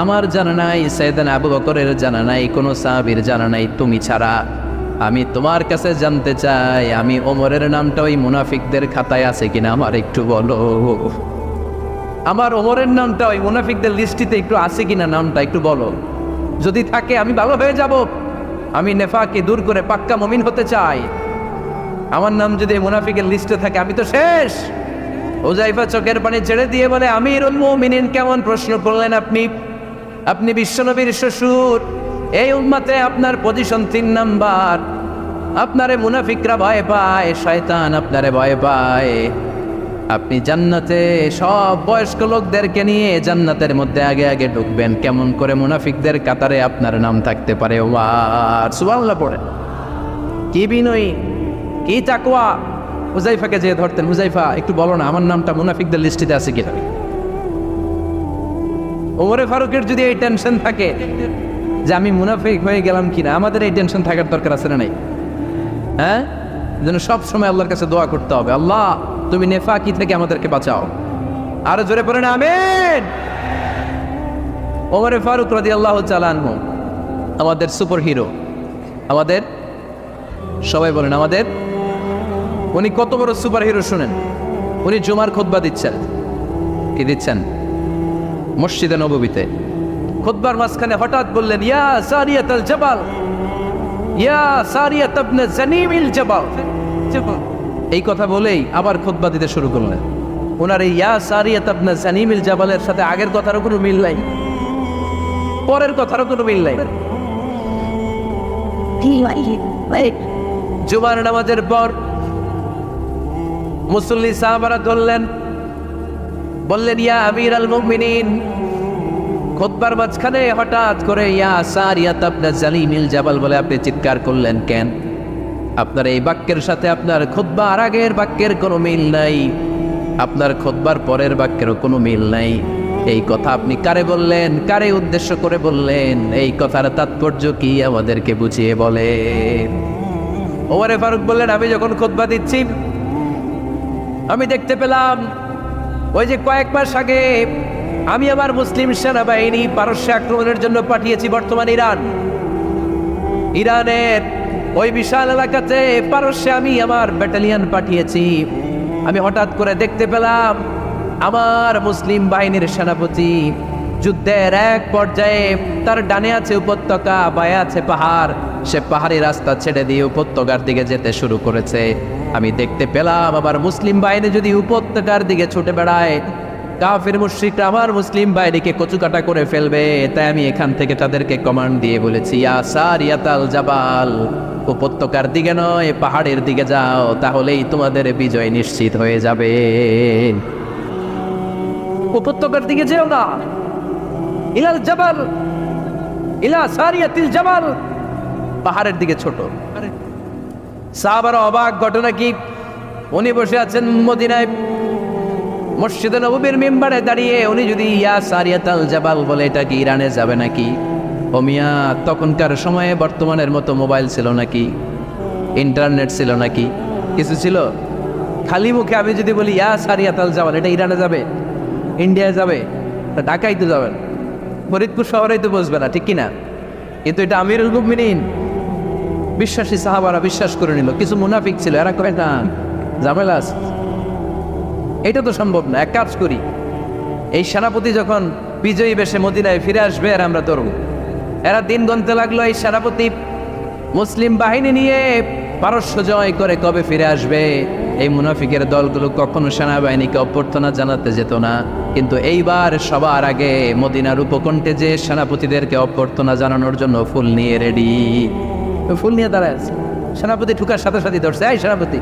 আমার জানা নাই, সাইয়েদনা আবু বকরের জানা নাই, কোনো সাহাবীর জানা নাই তুমি ছাড়া। আমি তোমার কাছে জানতে চাই, আমি ওমরের নামটা ওই মুনাফিকদের খাতায় আছে কিনা আমার একটু বলো। আমার ওমরের নামটা ওই মুনাফিকদের লিস্টিতে একটু আছে কিনা, নামটা একটু বলো। যদি থাকে আমি ভালো হয়ে যাব। আমি নেফাকে দূর করে পাক্কা মুমিন হতে চাই। আমার নাম যদি মুনাফিকের লিস্টে থাকে আমি তো শেষ। হুযায়ফা চোখের পানি ছেড়ে দিয়ে বলে, আমিরুল মুমিনিন, কেমন প্রশ্ন করলেন আপনি? আপনি বিশ্বনবীর শ্বশুর, এই উম্মতে আপনার পজিশন 3 নাম্বার। আপনারে মুনাফিকরা ভয় পায়, শয়তান আপনারে ভয় পায়। আপনি জান্নাতে সব বয়স্ক লোকদেরকে নিয়ে জান্নাতের মধ্যে আগে আগে ঢুকবেন, কেমন করে মুনাফিকদের কাতারে আপনার নাম থাকতে পারে? ওয়ার সুবহানাল্লাহ পড়ে। কি বিনয়ী, কি তাকওয়া। হুযায়ফাকে যে ধরতেন, হুযায়ফা একটু বলো না আমার নামটা মুনাফিকদের লিস্টিতে আছে কিনা। ওমরে ফারুকের যদি এই টেনশন থাকে যে আমি মুনাফিক হয়ে গেলাম কিনা, আমাদের এই টেনশন থাকার দরকার আছে না নাই? হ্যাঁ, যেন সব সময় আল্লাহর কাছে দোয়া করতে হবে, আল্লাহ তুমি নেফাকি থেকে আমাদেরকে বাঁচাও। আরো জোরে পড়েন আমিন। ওমরে ফারুক রাদিয়াল্লাহু তাআলা আনহু আমাদের সুপার হিরো, আমাদের সবাই বলেন আমাদের। উনি কত বড় সুপার হিরো শুনেন। উনি জুমার খুতবা দিচ্ছেন। কি দিচ্ছেন? মসজিদে নববীতে খুতবার মাঝখানে হঠাৎ বললেন, ইয়া সারিয়াতুল জাবাল, ইয়া সারিয়াত ইবনে জানিমিল জাবাল। এই কথা বলেই আবার খুতবা দিতে শুরু করলেন। ওনার এই ইয়া সারিয়াত ইবনে জানিমিল জাবালের সাথে আগের কথারও কোনো মিল নাই, পরের কথারও কোনো মিল নাই। জুমার নামাজের পর মুসল্লি সাহাবারা ধরলেন, বললেন, ইয়া আমিরাল মুমিনিন। খুতবার মাঝখানে হঠাৎ করে ইয়া সারিয়াত ইবনে জানিমিল জাবাল বলে আপনি চিৎকার করলেন কেন? আপনার এই বাক্যের সাথে আপনার খুতবার আগের বাক্যের কোনো মিল নাই, আপনার খুতবার পরের বাক্যেরও কোনো মিল নাই। এই কথা আপনি কারে বললেন? কারে উদ্দেশ্য করে বললেন? এই কথার তাৎপর্য কি আমাদেরকে বুঝিয়ে বলেন। ওমরে ফারুক বললেন, আমি যখন খুতবা দিচ্ছি আমি দেখতে পেলাম ওই যে কয়েক মাস আগে আমি আমার মুসলিম সেনাবাহিনী পারস্যে আক্রমণের জন্য পাঠিয়েছি, বর্তমান ইরানের ওই বিশাল এলাকাতে পারস্যে আমি আমার ব্যাটালিয়ন পাঠিয়েছি। আমি হঠাৎ করে দেখতে পেলাম আমার মুসলিম বাহিনীর সেনাপতি যুদ্ধের এক পর্যায়ে তার ডানে আছে উপত্যকা, বায়ে আছে পাহাড়, সে পাহাড়ি রাস্তা ছেড়ে দিয়ে উপত্যকার দিকে যেতে শুরু করেছে। আমি দেখতে পেলাম আমার মুসলিম বাহিনী যদি উপত্যকার দিকে ছুটে বেড়ায়, কাফির মুশরিকরা আমার মুসলিম বাহিনীকে কচুকাটা করে ফেলবে। তাই আমি এখান থেকে তাদেরকে কমান্ড দিয়ে বলেছি, ইয়া সারিয়াতাল জাবাল, উপত্যকার দিকে নয় পাহাড়ের দিকে যাও, তাহলেই তোমাদের বিজয় নিশ্চিত হয়ে যাবে। উপত্যকার দিকে যেও না, ইলাল জাবাল, ইলা সারিয়াতিল জাবাল, পাহাড়ের দিকে ছোট। সাহাবারা অবাক। ঘটনা কি? উনি বসে আছেন মদিনায়, মসজিদে নববীর মিম্বারে দাঁড়িয়ে উনি যদি ইয়া সারিয়াতাল জাবাল বলে, এটা কি ইরানে যাবে নাকি? ও মিয়া, তখনকার সময়ে বর্তমানের মতো মোবাইল ছিল নাকি, ইন্টারনেট ছিল নাকি, কিছু ছিল? খালি মুখে আমি যদি বলি ইয়া সারিয়াতাল জাবাল, এটা ইরানে যাবে, ইন্ডিয়ায় যাবে, ঢাকায় তো যাবেন, ফরিদপুর শহরেই তো বসবে না, ঠিক কিনা? কিন্তু এটা আমিরুল মুমিনিন বিশ্বাসী সাহাবারা বিশ্বাস করে নিল। কিছু মুনাফিক ছিল, এরা কয় না ঝামেলা আছে, এটা তো সম্ভব না, এক কাজ করি, এই সেনাপতি যখন বিজয়ী বেশে মদিনায় ফিরে আসবে আর আমরা ধরব। এরা দিন গুনতে লাগলো, এই সেনাপতি মুসলিম বাহিনী নিয়ে পারস্য জয় করে কবে ফিরে আসবে। এই মুনাফিকের দলগুলো কখনো সেনাবাহিনীকে অভ্যর্থনা জানাতে যেত না, কিন্তু এইবার সবার আগে মদিনার উপকণ্ঠে যে সেনাপতিদেরকে অভ্যর্থনা জানানোর জন্য ফুল নিয়ে রেডি, ফুল নিয়ে দাঁড়ায় আছে। সেনাপতি ঠুকার সাথে সাথে ধরছে, এই সেনাপতি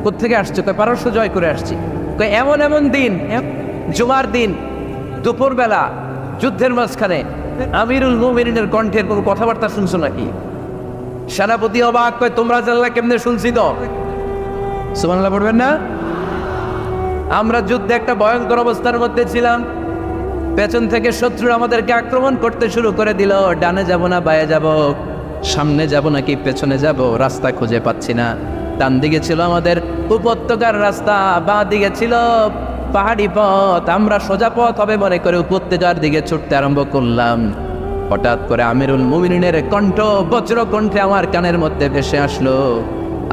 কোত্থেকে আসছে? পারস্য জয় করে আসছি। এমন এমন দিন, জুমার দিন দুপুরবেলা যুদ্ধের মাঝখানে আমিরুল মুমিনিনের কণ্ঠের কোনো কথাবার্তা শুনছো নাকি? সেনাপতি অবাক, কয় তোমরা জানলা কেমনে? শুনছি তো। সুবহানাল্লাহ পড়বেন না? আমরা যুদ্ধে একটা ভয়ঙ্কর অবস্থার মধ্যে ছিলাম, পেছন থেকে শত্রু আমাদেরকে আক্রমণ করতে শুরু করে দিল। ডানে যাব না বায়ে যাব, সামনে যাব নাকি পেছনে যাব, রাস্তা খুঁজে পাচ্ছি না। ডান দিকে ছিল আমাদের উপত্যকার রাস্তা, বাঁ দিকে ছিল পাহাড়ি পথ। আমরা সোজা পথ হবে মনে করে উপত্যকার দিকে ছুটতে আরম্ভ করলাম। হঠাৎ করে আমিরুল মুমিনিনের কণ্ঠ বজ্র কণ্ঠে আমার কানের মধ্যে ভেসে আসলো।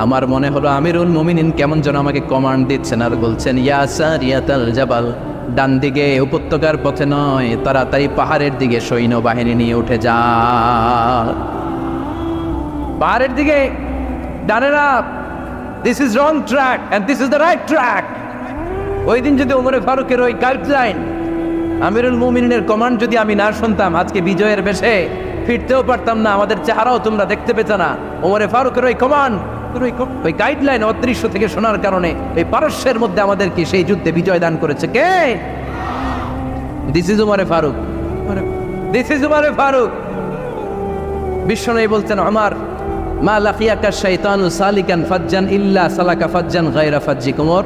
আমার মনে হলো আমিরুল মুমিনিন কেমন যেন আমাকে কমান্ড দিচ্ছেন আর বলছেন, ইয়া সারিয়াতাল জাবাল, ডান দিকে উপত্যকার পথে নয়, তাড়াতাড়ি পাহাড়ের দিকে সৈন্যবাহিনী নিয়ে উঠে যা। পাহাড়ের দিকে, ডানেরা, this is wrong track and this is the right track. ওই দিন যদি ওমরে ফারুকের ওই গাইডলাইন, আমিরুল মুমিনিনের কমান্ড যদি আমি না শুনতাম, আজকে বিজয়ের বেশে ফিরতেও পারতাম না, আমাদের চেহারাও তোমরা দেখতে পেত না। ওমরে ফারুকের ওই কমান্ড, ওই গাইডলাইন অদৃশ্য থেকে শোনার কারণে এই পারস্যের মধ্যে আমাদেরকে সেই যুদ্ধে বিজয় দান করেছে কে? দিস ইজ উমরে ফারুক, দিস ইজ উমরে ফারুক। বিশ্বনবী বলছেন, আমার মা লাকিয়াকা শাইতানু সালিকান ফাজ্জান ইল্লা সালাকা ফাজ্জান গায়রা ফাজ্জিক উমর।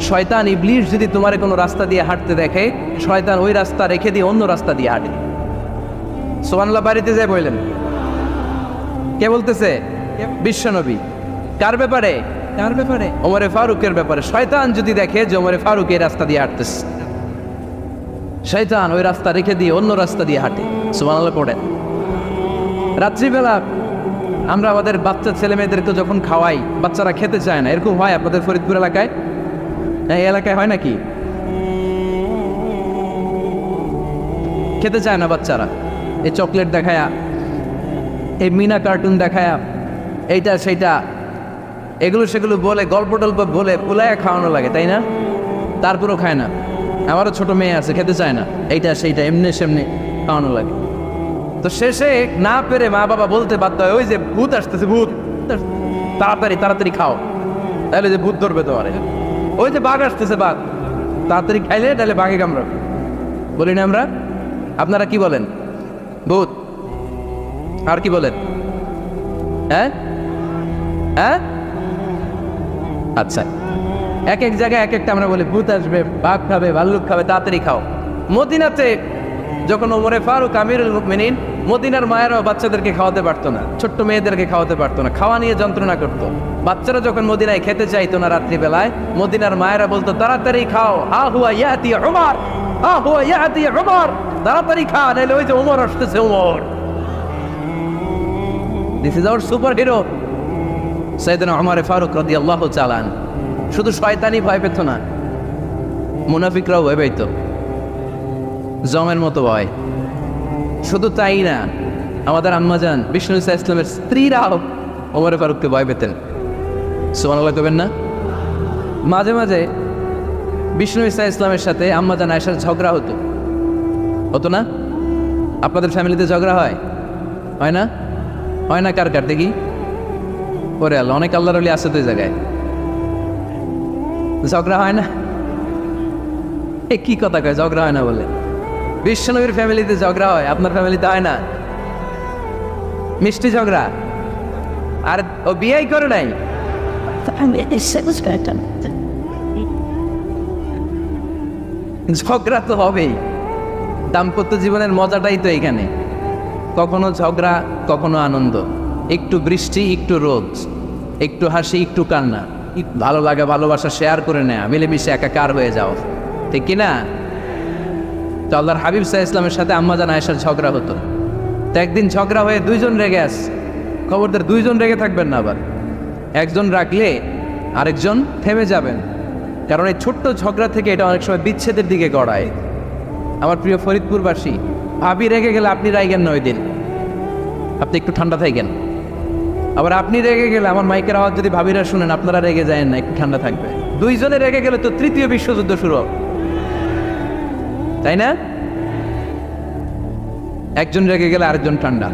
শয়তান ইবলিস যদি তোমার কোনো রাস্তা দিয়ে হাঁটতে দেখে, শয়তান ওই রাস্তা রেখে দিয়ে অন্য রাস্তা দিয়ে হাঁটে। সুবহানাল্লাহ বাড়িতে যায় বললেন, কে বলতেছে? বিশ্বনবী। কার ব্যাপারে? কার ব্যাপারে? ওমরে ফারুকের ব্যাপারে। শয়তান যদি দেখে যে ওমরে ফারুক এই রাস্তা দিয়ে হাঁটতেছে, শয়তান ওই রাস্তা রেখে দিয়ে অন্য রাস্তা দিয়ে হাঁটে। সুবহানাল্লাহ পড়েন। রাত্রিবেলা আমরা আমাদের বাচ্চা ছেলে মেয়েদেরকে যখন খাওয়াই, বাচ্চারা খেতে চায় না, এরকম হয় আপনাদের ফরিদপুর এলাকায়? এই এলাকায় হয় নাকি? খেতে চায় না বাচ্চারা, এই চকলেট দেখায়া, এই মিনা কার্টুন দেখায়া, এইটা সেইটা, এগুলো সেগুলো বলে, গল্প টল্প বলে পুলায়া খাওয়ানো লাগে, তাই না? তারপরেও খায় না। আমারও ছোট মেয়ে আছে, খেতে চায় না, এইটা সেইটা এমনি সেমনি খাওয়ানো লাগে। তো শেষে না পেরে মা বাবা বলতে বাধ্য হয়, ওই যে ভূত আসতেছে, ভূত, তাড়াতাড়ি তাড়াতাড়ি খাও, তাহলে যে ভূত ধরবে তোমারে। ওই যে বাঘ আসতেছে, বাঘ, তাড়াতাড়ি খাইলে তাহলে বাঘে কামড়াবে। বলি না আমরা? আপনারা কি বলেন? ভূত। আর কি বলেন? হ্যাঁ হ্যাঁ, আচ্ছা, এক এক জায়গায় এক একটা আমরা বলি, ভূত আসবে, বাঘ খাবে, ভাল্লুক খাবে, তাড়াতাড়ি খাও। মদিনাতে যখন ওমরে ফারুক আমিরুল মুমিনিন, মদিনার মায়েরাও বাচ্চাদেরকে খাওয়াতে পারতো না, ছোট্ট মেয়েদেরকে খাওয়াতে পারতো না, খাওয়া নিয়ে যন্ত্রণা করতো। বাচ্চারা যখন মদিনায় খেতে চাইতো না রাত্রিবেলায়, মদিনার মায়েরা বলতো, তাড়াতাড়ি খাও, হা হুয়া ইয়াতি উমর, হা হুয়া ইয়াতি উমর, তাড়াতাড়ি খা, নাহলে ওই যে ওমর আসতেছে, Omar. This is our super hero সাইয়েদনা ওমর ফারুক রাদিয়াল্লাহু তাআলা। শুধু শয়তানি ভয় পেত না, মুনাফিকরাও ভয় পেত, জমের মতো ভয়। শুধু তাই না, আমাদের আম্মাজান বিষ্ণু ইসা ইসলামের স্ত্রীরাও ওমর ফারুককে ভয় পেতেন। সুবহানাল্লাহ কবেন না? মাঝে মাঝে বিষ্ণু ইসা ইসলামের সাথে আম্মাজান আয়েশার ঝগড়া হতো, হতো না? আপনাদের ফ্যামিলিতে ঝগড়া হয়? হয় না? হয় না? কার কার দেখি? ওরে আল্লাহ, অনেক আল্লাহর ওলি আছে তো এই জায়গায়, ঝগড়া হয় না? এ কি কথা কয়, ঝগড়া হয় না বলে? বিশ্বনবীর ফ্যামিলিতে ঝগড়া হয়, আপনার ফ্যামিলিতে হয় না? মিষ্টি ঝগড়া। আর ও বিয়েই করে নাই, ঝগড়া তো হবেই, দাম্পত্য জীবনের মজাটাই তো এখানে। কখনো ঝগড়া, কখনো আনন্দ, একটু বৃষ্টি, একটু রোদ, একটু হাসি, একটু কান্না, ভালো লাগা ভালোবাসা শেয়ার করে নেয়া, মিলেমিশে একাকার হয়ে যাও, ঠিক কিনা? তো আল্লাহর হাবিব সাল্লাল্লাহু আলাইহি ওয়াসাল্লামের সাথে আম্মাজান আয়েশার ঝগড়া হতো। তো একদিন ঝগড়া হয়ে দুইজন রেগে আসে। খবরদার দুইজন রেগে থাকবেন না, আবার একজন রাখলে আরেকজন থেমে যাবেন, কারণ এই ছোট্ট ঝগড়া থেকে এটা অনেক সময় বিচ্ছেদের দিকে গড়ায়। আমার প্রিয় ফরিদপুরবাসী, ভাবি রেগে গেলে আপনি রাইগেন না, ওই দিন আপনি একটু ঠান্ডা থাকেন। আবার আপনি রেগে গেলে আমার মাইকের আওয়াজ যদি ভাবিরা শুনেন, আপনারা রেগে যায় না, একটু ঠান্ডা থাকবে। দুইজনে রেগে গেলে তো তৃতীয় বিশ্বযুদ্ধ শুরু হবে, তাই না? একজন রেগে গেলে আরেকজন ঠান্ডা,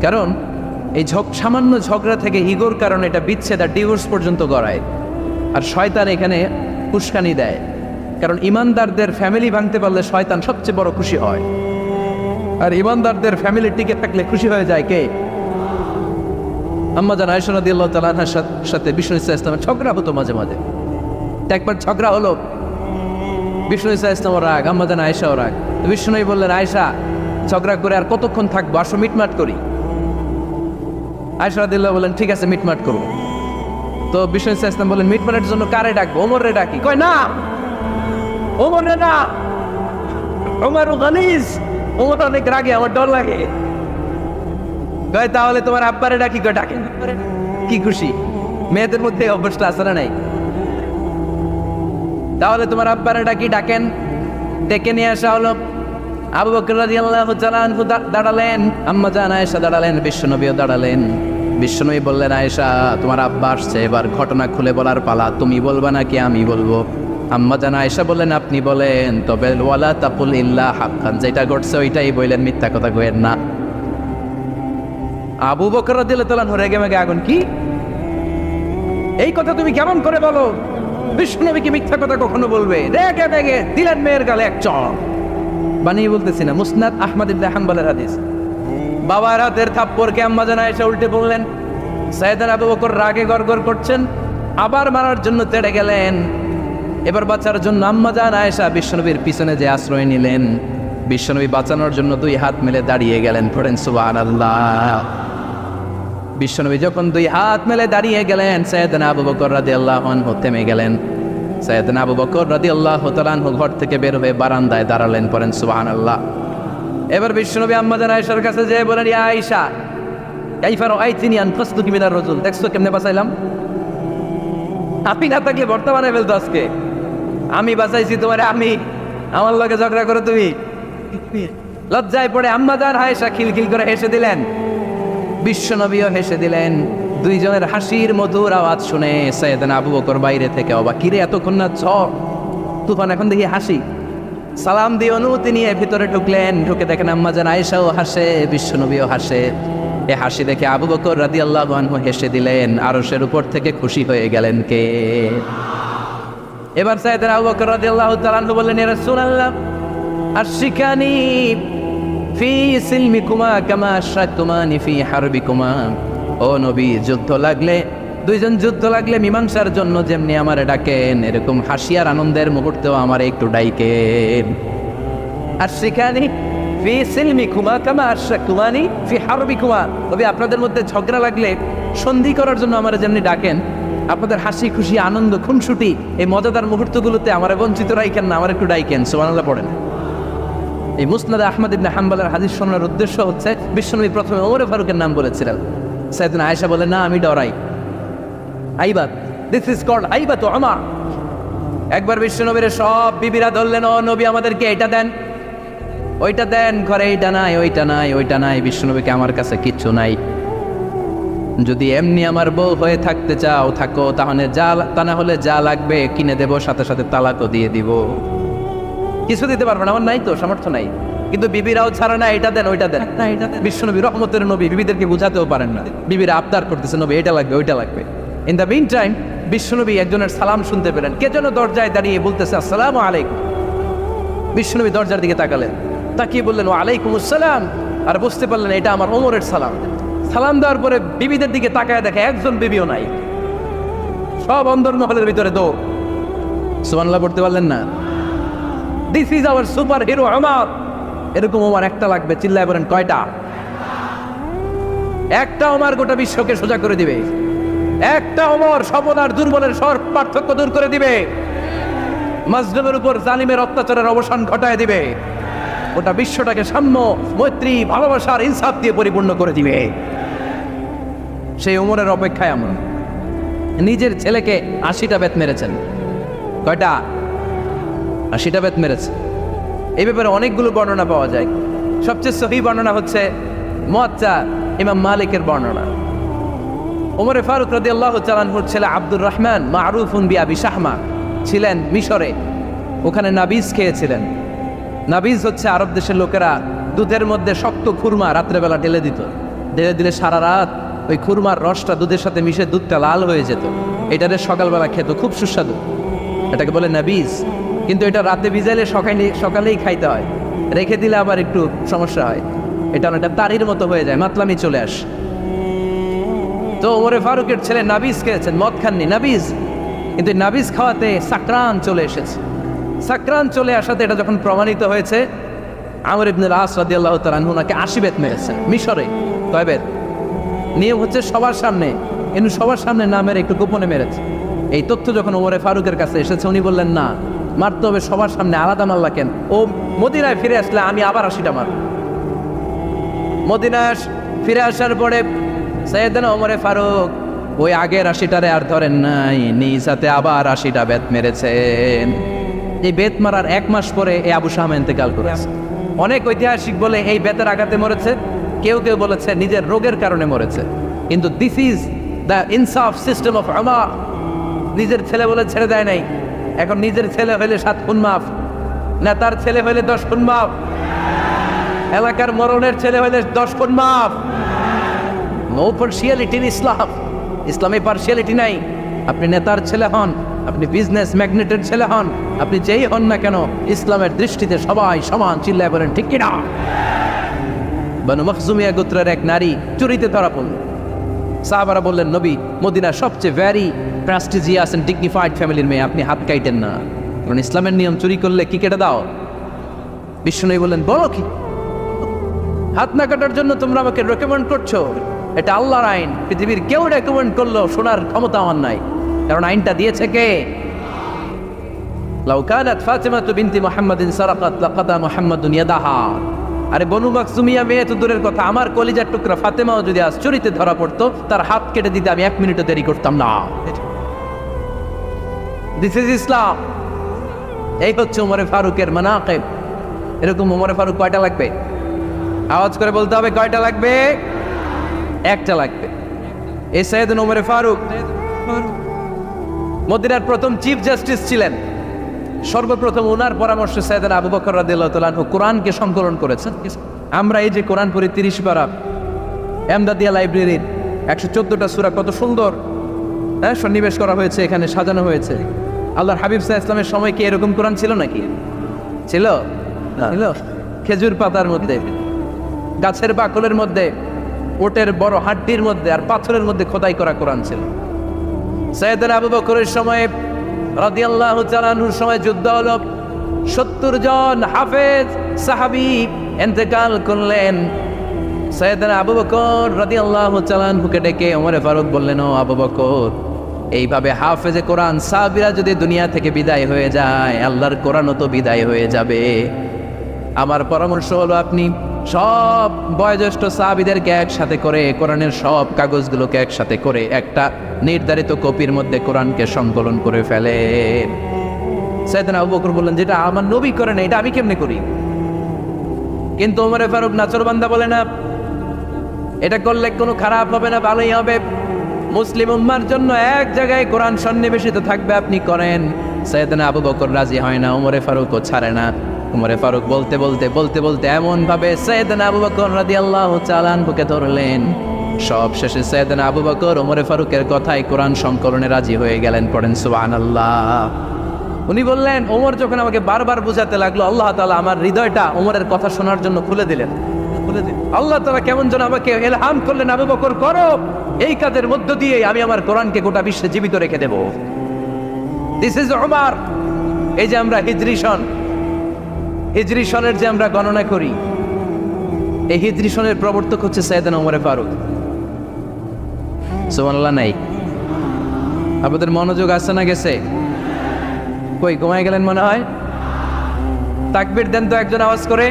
কারণ এই সামান্য ঝগড়া থেকে ইগোর কারণে এটা বিচ্ছেদ আর ডিভোর্স পর্যন্ত গড়ায়। আর শয়তান এখানে উস্কানি দেয়, কারণ ইমানদারদের ফ্যামিলি ভাঙতে পারলে শয়তান সবচেয়ে বড় খুশি হয়, আর ইমানদারদের ফ্যামিলি টিকে থাকলে খুশি হয়ে যায় কে? আম্মাজান আয়েশা রাদিয়াল্লাহু তাআলা আনহার সাথে বিষ্ণু সাল্লাল্লাহু আলাইহি ওয়াসাল্লামের ঝগড়া হতো মাঝে মাঝে। একবার ঝগড়া হলো, বিষ্ণু সাল্লাল্লাহু আলাইহি ওয়াসাল্লাম রাগ, আম্মাজান আয়েশাও রাগ। বিষ্ণু বললেন, আয়েশা ঝগড়া করে আর কতক্ষণ থাকবো, আসো মিটমাট করি। আয়েশা রাদিয়াল্লাহু বলেন, ঠিক আছে মিটমাট করবো। তো বিষ্ণু সাল্লাল্লাহু আলাইহি ওয়াসাল্লাম বলেন, মিটমাটের জন্য কারে ডাকবো? ওমরে ডাকি। কয় না, ওমরে না, ওমর গালিজ, ওমর অনেক রাগে, আমার ডর লাগে। কয় তাহলে তোমার আব্বারে ডাকি। কয় ডাকেন। কি খুশি, মেয়েদের মধ্যে অভ্যাসটা আছে না নাই? তাহলে তোমার আব্বারে ডাকি, ডাকেন। ডেকে নিয়ে আসা হলো। আবু বকর রাদিয়াল্লাহু তাআলা আনহু দাঁড়ালেন, আম্মাজান আয়েশা দাঁড়ালেন, বিশ্বনবীও দাঁড়ালেন। বিশ্বনবী বললেন, আয়েশা তোমার আব্বা আসছে, এবার ঘটনা খুলে বলার পালা, তুমি বলবা নাকি আমি বলবো? আম্মাজান আয়েশা বললেন, আপনি বলেন, তবে ওয়ালা তাকুল ইল্লা হাক্কান, যেটা ঘটছে ওইটাই বললেন, মিথ্যা কথা কইেন না। আবু বকর রাদিয়াল্লাহু তাআলা রেগে মেগে আগুন, কি এই কথা তুমি কেমন করে বলো? বিশ্বনবী কি মিথ্যা কথা কখনো বলবে? রেগে মেগে দিলেন মেয়ের গালে এক চড়। বানিয়ে বলতেছি না, মুসনাদ আহমদ ইবনে হাম্বলের হাদিস। বাবার হাতের থাপ্পড়কে আম্মাজান আয়েশা উল্টে বললেন। সাইয়েদনা আবু বকর রাগে গড়গড় করছেন, আবার মারার জন্য তেড়ে গেলেন। এবার বাঁচার জন্য আম্মাজান আয়েশা বিশ্বনবীর পিছনে যে আশ্রয় নিলেন, বিশ্বনবী বাঁচানোর জন্য দুই হাত মেলে দাঁড়িয়ে গেলেন। পড়েন সুবহানাল্লাহ। বিশ্বনবী যখন দুই হাত মেলে দাঁড়িয়ে গেলেন, সাইয়েদনা আবু বকর রাদিয়াল্লাহু আনহু থেমে গেলেন। সাইয়েদনা আবু বকর রাদিয়াল্লাহু তাআলা আনহু ঘর থেকে বের হয়ে বারান্দায় দাঁড়ালেন। পড়েন সুবহানাল্লাহ। এবার বিশ্বনবী আম্মাজান আয়েশার কাছে যেয়ে বলেন, ইয়া আয়েশা কাইফা রাআইতিনি আনকাসতুকি মিনার রাজুল, দেখছো কেমনে বাঁচাইলাম? আপনি না থাকলে বর্তমানে ফেলতো আজকে, আমি বাঁচাইছি তোমারে। আমি আমার লগে ঝগড়া করো তুমি? লজ্জায় পড়ে আম্মাজান আয়েশা খিলখিল করে হেসে দিলেন, বিশ্বনবীও হেসে দিলেন। দুইজনের হাসির মধুর আওয়াজ শুনে সাইয়েদনা আবু বকর বাইরে থেকে অবাক, কিরে এতক্ষণ না ঝড় তুফান, এখন দেখি হাসি। সালাম দিয়ে অনুমতি নিয়ে ভিতরে ঢুকলেন। ঢুকে দেখেন আম্মাজান আয়েশাও হাসে, বিশ্বনবীও হাসে। এ হাসি দেখে আবু বকর রাদিয়াল্লাহু আনহু হেসে দিলেন। আরশের উপর থেকে খুশি হয়ে গেলেন কে? এবার সাইয়েদনা আবু বকর রাদিয়াল্লাহু তাআলা আনহু বললেন, ইয়া রাসূলুল্লাহ আশরিকানি ফি সিলমিকুমা কামা আশরাকতুমানি ফি হারবিকুমা। ও নবী, যুদ্ধ লাগলে, দুইজন যুদ্ধ লাগলে মীমাংসার জন্য যেমনি আমারে ডাকেন, এরকম হাসি আর আনন্দের মুহূর্তেও আমারে একটু ডাইকেন। আশরিকানি ফি সিলমিকুমা কামা আশরাকতুমানি ফি হারবিকুমা। তবে আপনাদের মধ্যে ঝগড়া লাগলে সন্ধি করার জন্য আমারে যেমনি ডাকেন, আপনাদের হাসি খুশি আনন্দ খুনসুটি এই মজাদার মুহূর্তগুলোতে আমারে বঞ্চিত রাখেন না, আমার একটু ডাইকেন। সুবহানাল্লাহ পড়েন। এই মুসনাদ আহমদ ইবনে হাম্বলের হাদিস শোনার উদ্দেশ্য হচ্ছে, বিশ্বনবী প্রথমে ওমর ফারুকের নাম বলেছিলেন। সাইয়েদনা আয়েশা বলে, না আমি ডরাই। আইবাত, দিস ইজ কল্ড আইবাত ওমর। একবার বিশ্বনবীর সব বিবিরা ধরলেন, ও নবী আমাদেরকে এটা দেন, ওইটা দেন, ঘরে এইটা নাই, ওইটা নাই, ওইটা নাই। বিশ্বনবীকে, আমার কাছে কিচ্ছু নাই, যদি এমনি আমার বউ হয়ে থাকতে চাও থাকো, তাহলে যা, তা না হলে যা লাগবে কিনে দেব, সাথে সাথে তালাকও দিয়ে দিব। কিছু দিতে পারবো না, আমার নাই তো, সামর্থ্য নাই। কিন্তু বিবিরাও ছাড়ে না, এটা দেন, ওইটা দেন, না এটা দেন। বিশ্বনবী রহমতের নবী, বিবিদেরকে বুঝাতেও পারেন না। বিবিরা আবদার করতেছে, নবী এটা লাগবে, ওইটা লাগবে। ইন দ্য মিন টাইম বিশ্বনবী একজনের সালাম শুনতে পেলেন। কে যেন দরজায় দাঁড়িয়ে বলতেছে, আসসালামু আলাইকুম। বিশ্বনবী দরজার দিকে তাকালেন, তাকিয়ে বললেন, ওয়া আলাইকুম আসসালাম। আর বুঝতে পারলেন এটা আমার ওমরের সালাম। সালাম দেওয়ার পরে বিবিদের দিকে তাকায় দেখে একজন বিবিও নাই, সব অন্দর মহলের ভিতরে দৌড়। সুবহানাল্লাহ পড়তে পারলেন না? This is our super hero Omar. এরকম ওমর একটা লাগবে, চিল্লায় বলেন কয়টা? একটা ওমর গোটা বিশ্বকে সোজা করে দিবে। একটা ওমর সবল আর দুর্বলের সব পার্থক্য দূর করে দিবে। মাজলুমের উপর জালিমের অত্যাচারের অবসান ঘটায় দিবে। গোটা বিশ্বটাকে সাম্য, মৈত্রী, ভালোবাসার ইনসাফ দিয়ে পরিপূর্ণ করে দিবে। সেই ওমরের অপেক্ষায় আমরা। নিজের ছেলেকে 80টা বেত মেরেছেন। কয়টা? 80টা বেত মেরেছে। এই ব্যাপারে অনেকগুলো বর্ণনা পাওয়া যায়। সবচেয়ে সহি বর্ণনা হচ্ছে মুয়াত্তা ইমাম মালিকের বর্ণনা। ওমরে ফারুক রাদিয়াল্লাহু তাআলা আনহুর ছেলে আব্দুর রহমান মারুফুন বিআবি শাহমা ছিলেন মিশরে। ওখানে নাবিজ খেয়েছিলেন। নাবিজ হচ্ছে আরব দেশের লোকেরা দুধের মধ্যে শক্ত খুরমা রাত্রেবেলা ঢেলে দিত। ঢেলে দিলে সারা রাত ওই খুরমার রসটা দুধের সাথে মিশে দুধটা লাল হয়ে যেত। এটারে সকালবেলা খেত, খুব সুস্বাদু। এটাকে বলে নাবিজ। কিন্তু এটা রাতে ভিজাইলে সকালেই খাইতে হয়, রেখে দিলে আবার একটু সমস্যা হয়। এটা অনেকটা তারির মতো হয়ে যায়, মাতলামি চলে আসে। তো ওমরে ফারুকের ছেলে নাবিজ খেয়েছেন, মদ খাননি, নাবিজ। কিন্তু নাবিজ খাওয়াতে সাকরান চলে এসেছে। সাকরান চলে আসাতে এটা যখন প্রমাণিত হয়েছে, আমর ইবনুল আস রাদিয়াল্লাহু তাআলা আনহু ওনাকে 80 বেত মেরেছেন মিশরে। কয় বেত? নিয়ম হচ্ছে সবার সামনে, কিন্তু সবার সামনে না মেরে একটু গোপনে মেরেছে। এই তথ্য যখন ওমরে ফারুকের কাছে এসেছে, উনি বললেন না, মারতে হবে সবার সামনে, আলাদা মারলা কেন? ও মদিনায় ফিরে আসলে আমি আবার 80টা মারব। মদিনায় ফিরে আসার পরে সাইয়েদনা ওমরে ফারুক ওই আগের 80টারে আর ধরেন নাই, নিজ হাতে আবার 80টা বেত মেরেছেন। এই বেত মারার 1 মাস পরে এই আবু শামা ইন্তেকাল করেছে। অনেক ঐতিহাসিক বলে এই বেতের আঘাতে মরেছে, কেউ কেউ বলেছে নিজের রোগের কারণে মরেছে। কিন্তু দিস ইজ দ্য ইনসাফ সিস্টেম অফ ওমর। নিজের ছেলে বলে ছেড়ে দেয় নাই। এখন নিজের ছেলে হইলে 7 খুন মাফ, নেতার ছেলে হইলে 10 খুন মাফ, এলাকার মরণের ছেলে হইলে 10 খুন মাফ। নো পার্সিয়ালিটি ইন ইসলাম। ইসলামে পার্সিয়ালিটি নাই। আপনি নেতার ছেলে হন, আপনি বিজনেস ম্যাগনেটের ছেলে হন, আপনি যেই হন না কেন, ইসলামের দৃষ্টিতে সবাই সমান। চিল্লায় বলেন ঠিক কিনা? বানু মখজুমিয়া গোত্রের এক নারী চুরিতে ধরা পড়ল। সাহাবারা বললেন, নবী, মদিনার সবচেয়ে ভ্যারি প্রেস্টিজিয়াস এন্ড ডিগনিফাইড ফ্যামিলির মেয়ে, আপনি হাত কাটেন না, কারণ ইসলামের নিয়ম চুরি করলে কি কেটে দাও? বিষ্ণু বললেন, বলো কি? হাত না কাটার জন্য তোমরা আমাকে রেকমেন্ড করছো? এটা আল্লাহর আইন। পৃথিবীর কেউ রেকমেন্ড করলো শোনার ক্ষমতা আমার নাই, কারণ আইনটা দিয়েছে কে? লাউ কানাত ফাতিমাতু বিনতি মুহাম্মাদিন সারাকাত লাকাতা মুহাম্মাদুন ইয়াদাহা। আরে বনু মাকসুমিয়া মেয়ে তো দূরের কথা, আমার কলিজার টুকরা ফাতেমাও যদি আজ চুরিতে ধরা পড়তো, তার হাত কেটে দিতে আমি 1 মিনিটও দেরি করতাম না। দিস ইজ ইসলাম। এই হচ্ছে ওমরে ফারুকের মানাকিব। এরকম ওমরে ফারুক কয়টা লাগবে? আওয়াজ করে বলতে হবে, কয়টা লাগবে? একটা লাগবে। এই সাইয়েদনা ওমরে ফারুক মদিনার প্রথম চিফ জাস্টিস ছিলেন। সর্বপ্রথম ওনার পরামর্শে সাইয়েদনা আবু বকর রাদিয়াল্লাহু তাআলা আনহু কোরআনকে সংকলন করেছেন। আমরা এই যে কোরআন পড়ি 30 পারা, এমদাদিয়া লাইব্রেরির 114টা সূরা, কত সুন্দর সন্নিবেশ করা হয়েছে, এখানে সাজানো হয়েছে। আল্লাহর হাবিব সাল্লাল্লাহু আলাইহি ওয়াসাল্লামের সময় কি এরকম কোরআন ছিল নাকি? ছিল? ছিল। খেজুর পাতার মধ্যে, গাছের বাকলের মধ্যে, ওটের বড় হাড্ডির মধ্যে আর পাথরের মধ্যে খোদাই করা কোরআন ছিল। সাইয়েদনা আবু বকরের সময় রাদিয়াল্লাহু তাআলা আনহুর সময় যুদ্ধ হলো, 70 জন হাফেজ সাহাবী ইন্তেকাল করলেন। সাইয়েদনা আবু বকর রাদিয়াল্লাহু তাআলা আনহুকে ডেকে ওমরে ফারুক বললেন, ও আবু বকর, এইভাবে হাফেজে কোরআন সাহাবীরা যদি দুনিয়া থেকে বিদায় হয়ে যায়, আল্লাহর কোরআনও তো বিদায় হয়ে যাবে। আমার পরামর্শ হলো আপনি সব বয়োজ্যেষ্ঠ সাহাবীদেরকে একসাথে করে কোরআনের সব কাগজগুলোকে একসাথে করে একটা নির্ধারিত কপির মধ্যে কোরআনকে সংকলন করে ফেলেন। সাইয়েদনা আবু বকর বললেন, যেটা আমার নবী করে না, এটা আমি কেমনে করি? কিন্তু ওমরে ফারুক নাচরবান্দা বলে না, এটা করলে কোনো খারাপ হবে না, ভালোই হবে। মুসলিম উম্মার জন্য এক জায়গায় কোরআন সন্নিবেশিত থাকবে, আপনি করেন। সাইয়েদনা আবু বকর রাজি হয় না, ওমরে ফারুকও ছাড়ে না। ওমরে ফারুক বলতে বলতে বলতে বলতে এমন ভাবে সাইয়েদনা আবু বকর রাদিয়াল্লাহু তাআলা আনহুকে ধরলেন, সব শেষে সাইয়েদনা আবু বকর ওমরে ফারুকের কথায় কোরআন সংকলনে রাজি হয়ে গেলেন। পড়েন সুবহানাল্লাহ। উনি বললেন, ওমর যখন আমাকে বারবার বুঝাতে লাগলো, আল্লাহ তাআলা আমার হৃদয়টা ওমরের কথা শোনার জন্য খুলে দিলেন। আল্লাহ তাআলা কেমন যেন আমাকে ইলহাম করলেন, আবু বকর করো, এই কাজের মধ্য দিয়ে আমি আমার কোরআনকে গোটা বিশ্বে জীবিত রেখে দেব। This is Omar. এই যে আমরা হিজরি সন হিজরি সনের যে আমরা গণনা করি, এই হিজরি সনের প্রবর্তক হচ্ছে সাইয়েদনা ওমর ফারুক। সুবহানাল্লাহ নাই? আপনাদের মনোযোগ আসছে না গেছে? কই ঘুমায় গেলেন মনে হয়? তাকবীর দেন তো একজন আওয়াজ করে।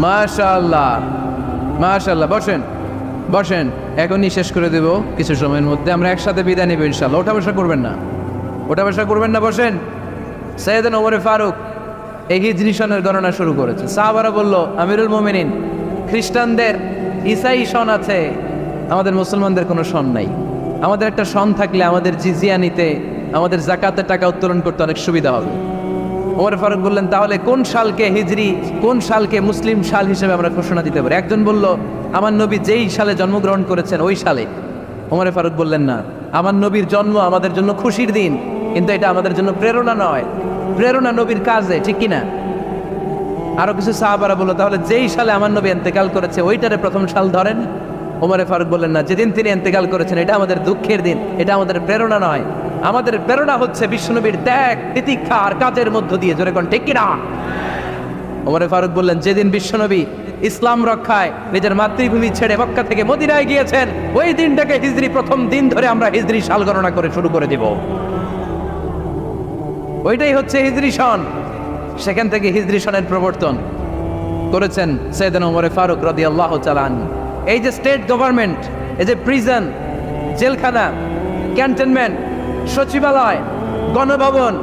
মাশাআল্লাহ মাশাআল্লাহ। বসেন বসেন, এখনই শেষ করে দেব কিছু সময়ের মধ্যে। আমরা একসাথে বিদায় নেব ইনশাআল্লাহ। ওঠা বসা করবেন না, ওঠা বসা করবেন না, বসেন। সাইয়েদনা ওমর ফারুক এই হিজরি সনের গণনা শুরু করেছে। সাহাবারা বলল, আমিরুল মুমিনিন, খ্রিস্টানদের ঈসাই সন আছে, আমাদের মুসলমানদের কোনো সন নাই। আমাদের একটা সন থাকলে আমাদের জিজিয়া নিতে, আমাদের জাকাতের টাকা উত্তোলন করতে অনেক সুবিধা হবে। ওমর ফারুক বললেন, তাহলে কোন সালকে হিজরি, কোন সালকে মুসলিম সাল হিসেবে আমরা ঘোষণা দিতে পারি? একজন বলল, আমার নবী যেই সালে জন্মগ্রহণ করেছেন ওই সালে। ওমর ফারুক বললেন, না, আমার নবীর জন্ম আমাদের জন্য খুশির দিন, কিন্তু এটা আমাদের জন্য প্রেরণা নয়। প্রেরণা নবীর কাজে, ঠিক কিনা? আরো কিছু সাহাবারা বলল, তাহলে যেই সালে আমার নবী ইন্তেকাল করেছে ওইটারে প্রথম সাল ধরেন। ওমর ফারুক বললেন, না, যেদিন তিনি ইন্তেকাল করেছেন এটা আমাদের দুঃখের দিন, এটা আমাদের প্রেরণা নয়। আমাদের প্রেরণা হচ্ছে বিশ্বনবীর ত্যাগ, তিতিক্ষা আর কাজের মধ্য দিয়ে। জোরে কোন ঠিক কিনা? ওমর ফারুক বললেন, যেদিন বিশ্বনবী ইসলাম রক্ষায় নিজের মাতৃভূমি ছেড়ে মক্কা থেকে মদিনায় গিয়েছেন, ওই দিনটাকে হিজরি প্রথম দিন ধরে আমরা হিজরি সাল গণনা করে শুরু করে দিব। ওইটাই হচ্ছে হিজরি সন। সেখান থেকে হিজরি সনের প্রবর্তন করেছেন সাইয়েদনা ওমর ফারুক রাদিয়াল্লাহু তাআলা আনহু। এই যে স্টেট গভর্নমেন্ট, এই যে প্রিজন, জেলখানা, ক্যান্টনমেন্ট, সচিবালয়, গণভবন,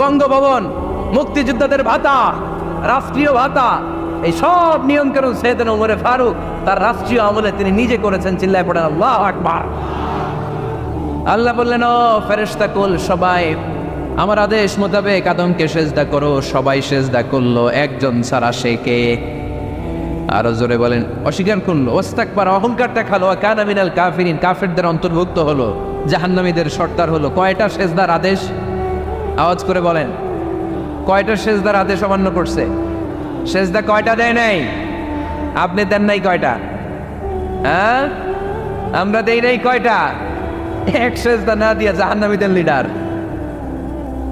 বঙ্গভবন, মুক্তিযোদ্ধাদের ভাতা, রাষ্ট্রীয় ভাতা, এই সব নিয়মকানুন সাইয়েদনা ওমর ফারুক তার রাষ্ট্রীয় আমলে তিনি নিজে করেছেন। চিল্লায় পড়েন আল্লাহু আকবার। আল্লাহ বললেন, ও ফেরেশতা কুল সবাই আমার আদেশ মোতাবেক আদমকে সেজদা করো। সবাই সেজদা করলো, একজন ছাড়া, সে কে? আরো জোরে বলেন, অস্বীকার করলো, ওয়াস্তাকবার, অহংকার দেখালো, কানা মিনাল কাফিরিন, কাফেরদের অন্তর্ভুক্ত হলো, জাহান্নামীদের সর্দার হলো। কয়টা সেজদার আদেশ? আওয়াজ করে বলেন, কয়টা সেজদার আদেশ অমান্য করছে? সেজদা কয়টা দেয় নাই? আপনি দেন নাই কয়টা? হ্যাঁ, আমরা দেই নাই কয়টা? এক সেজদা না দিয়া জাহান্নামীদের লিডার।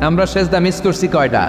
আমরা সেজদা মিস করছি কয়টা?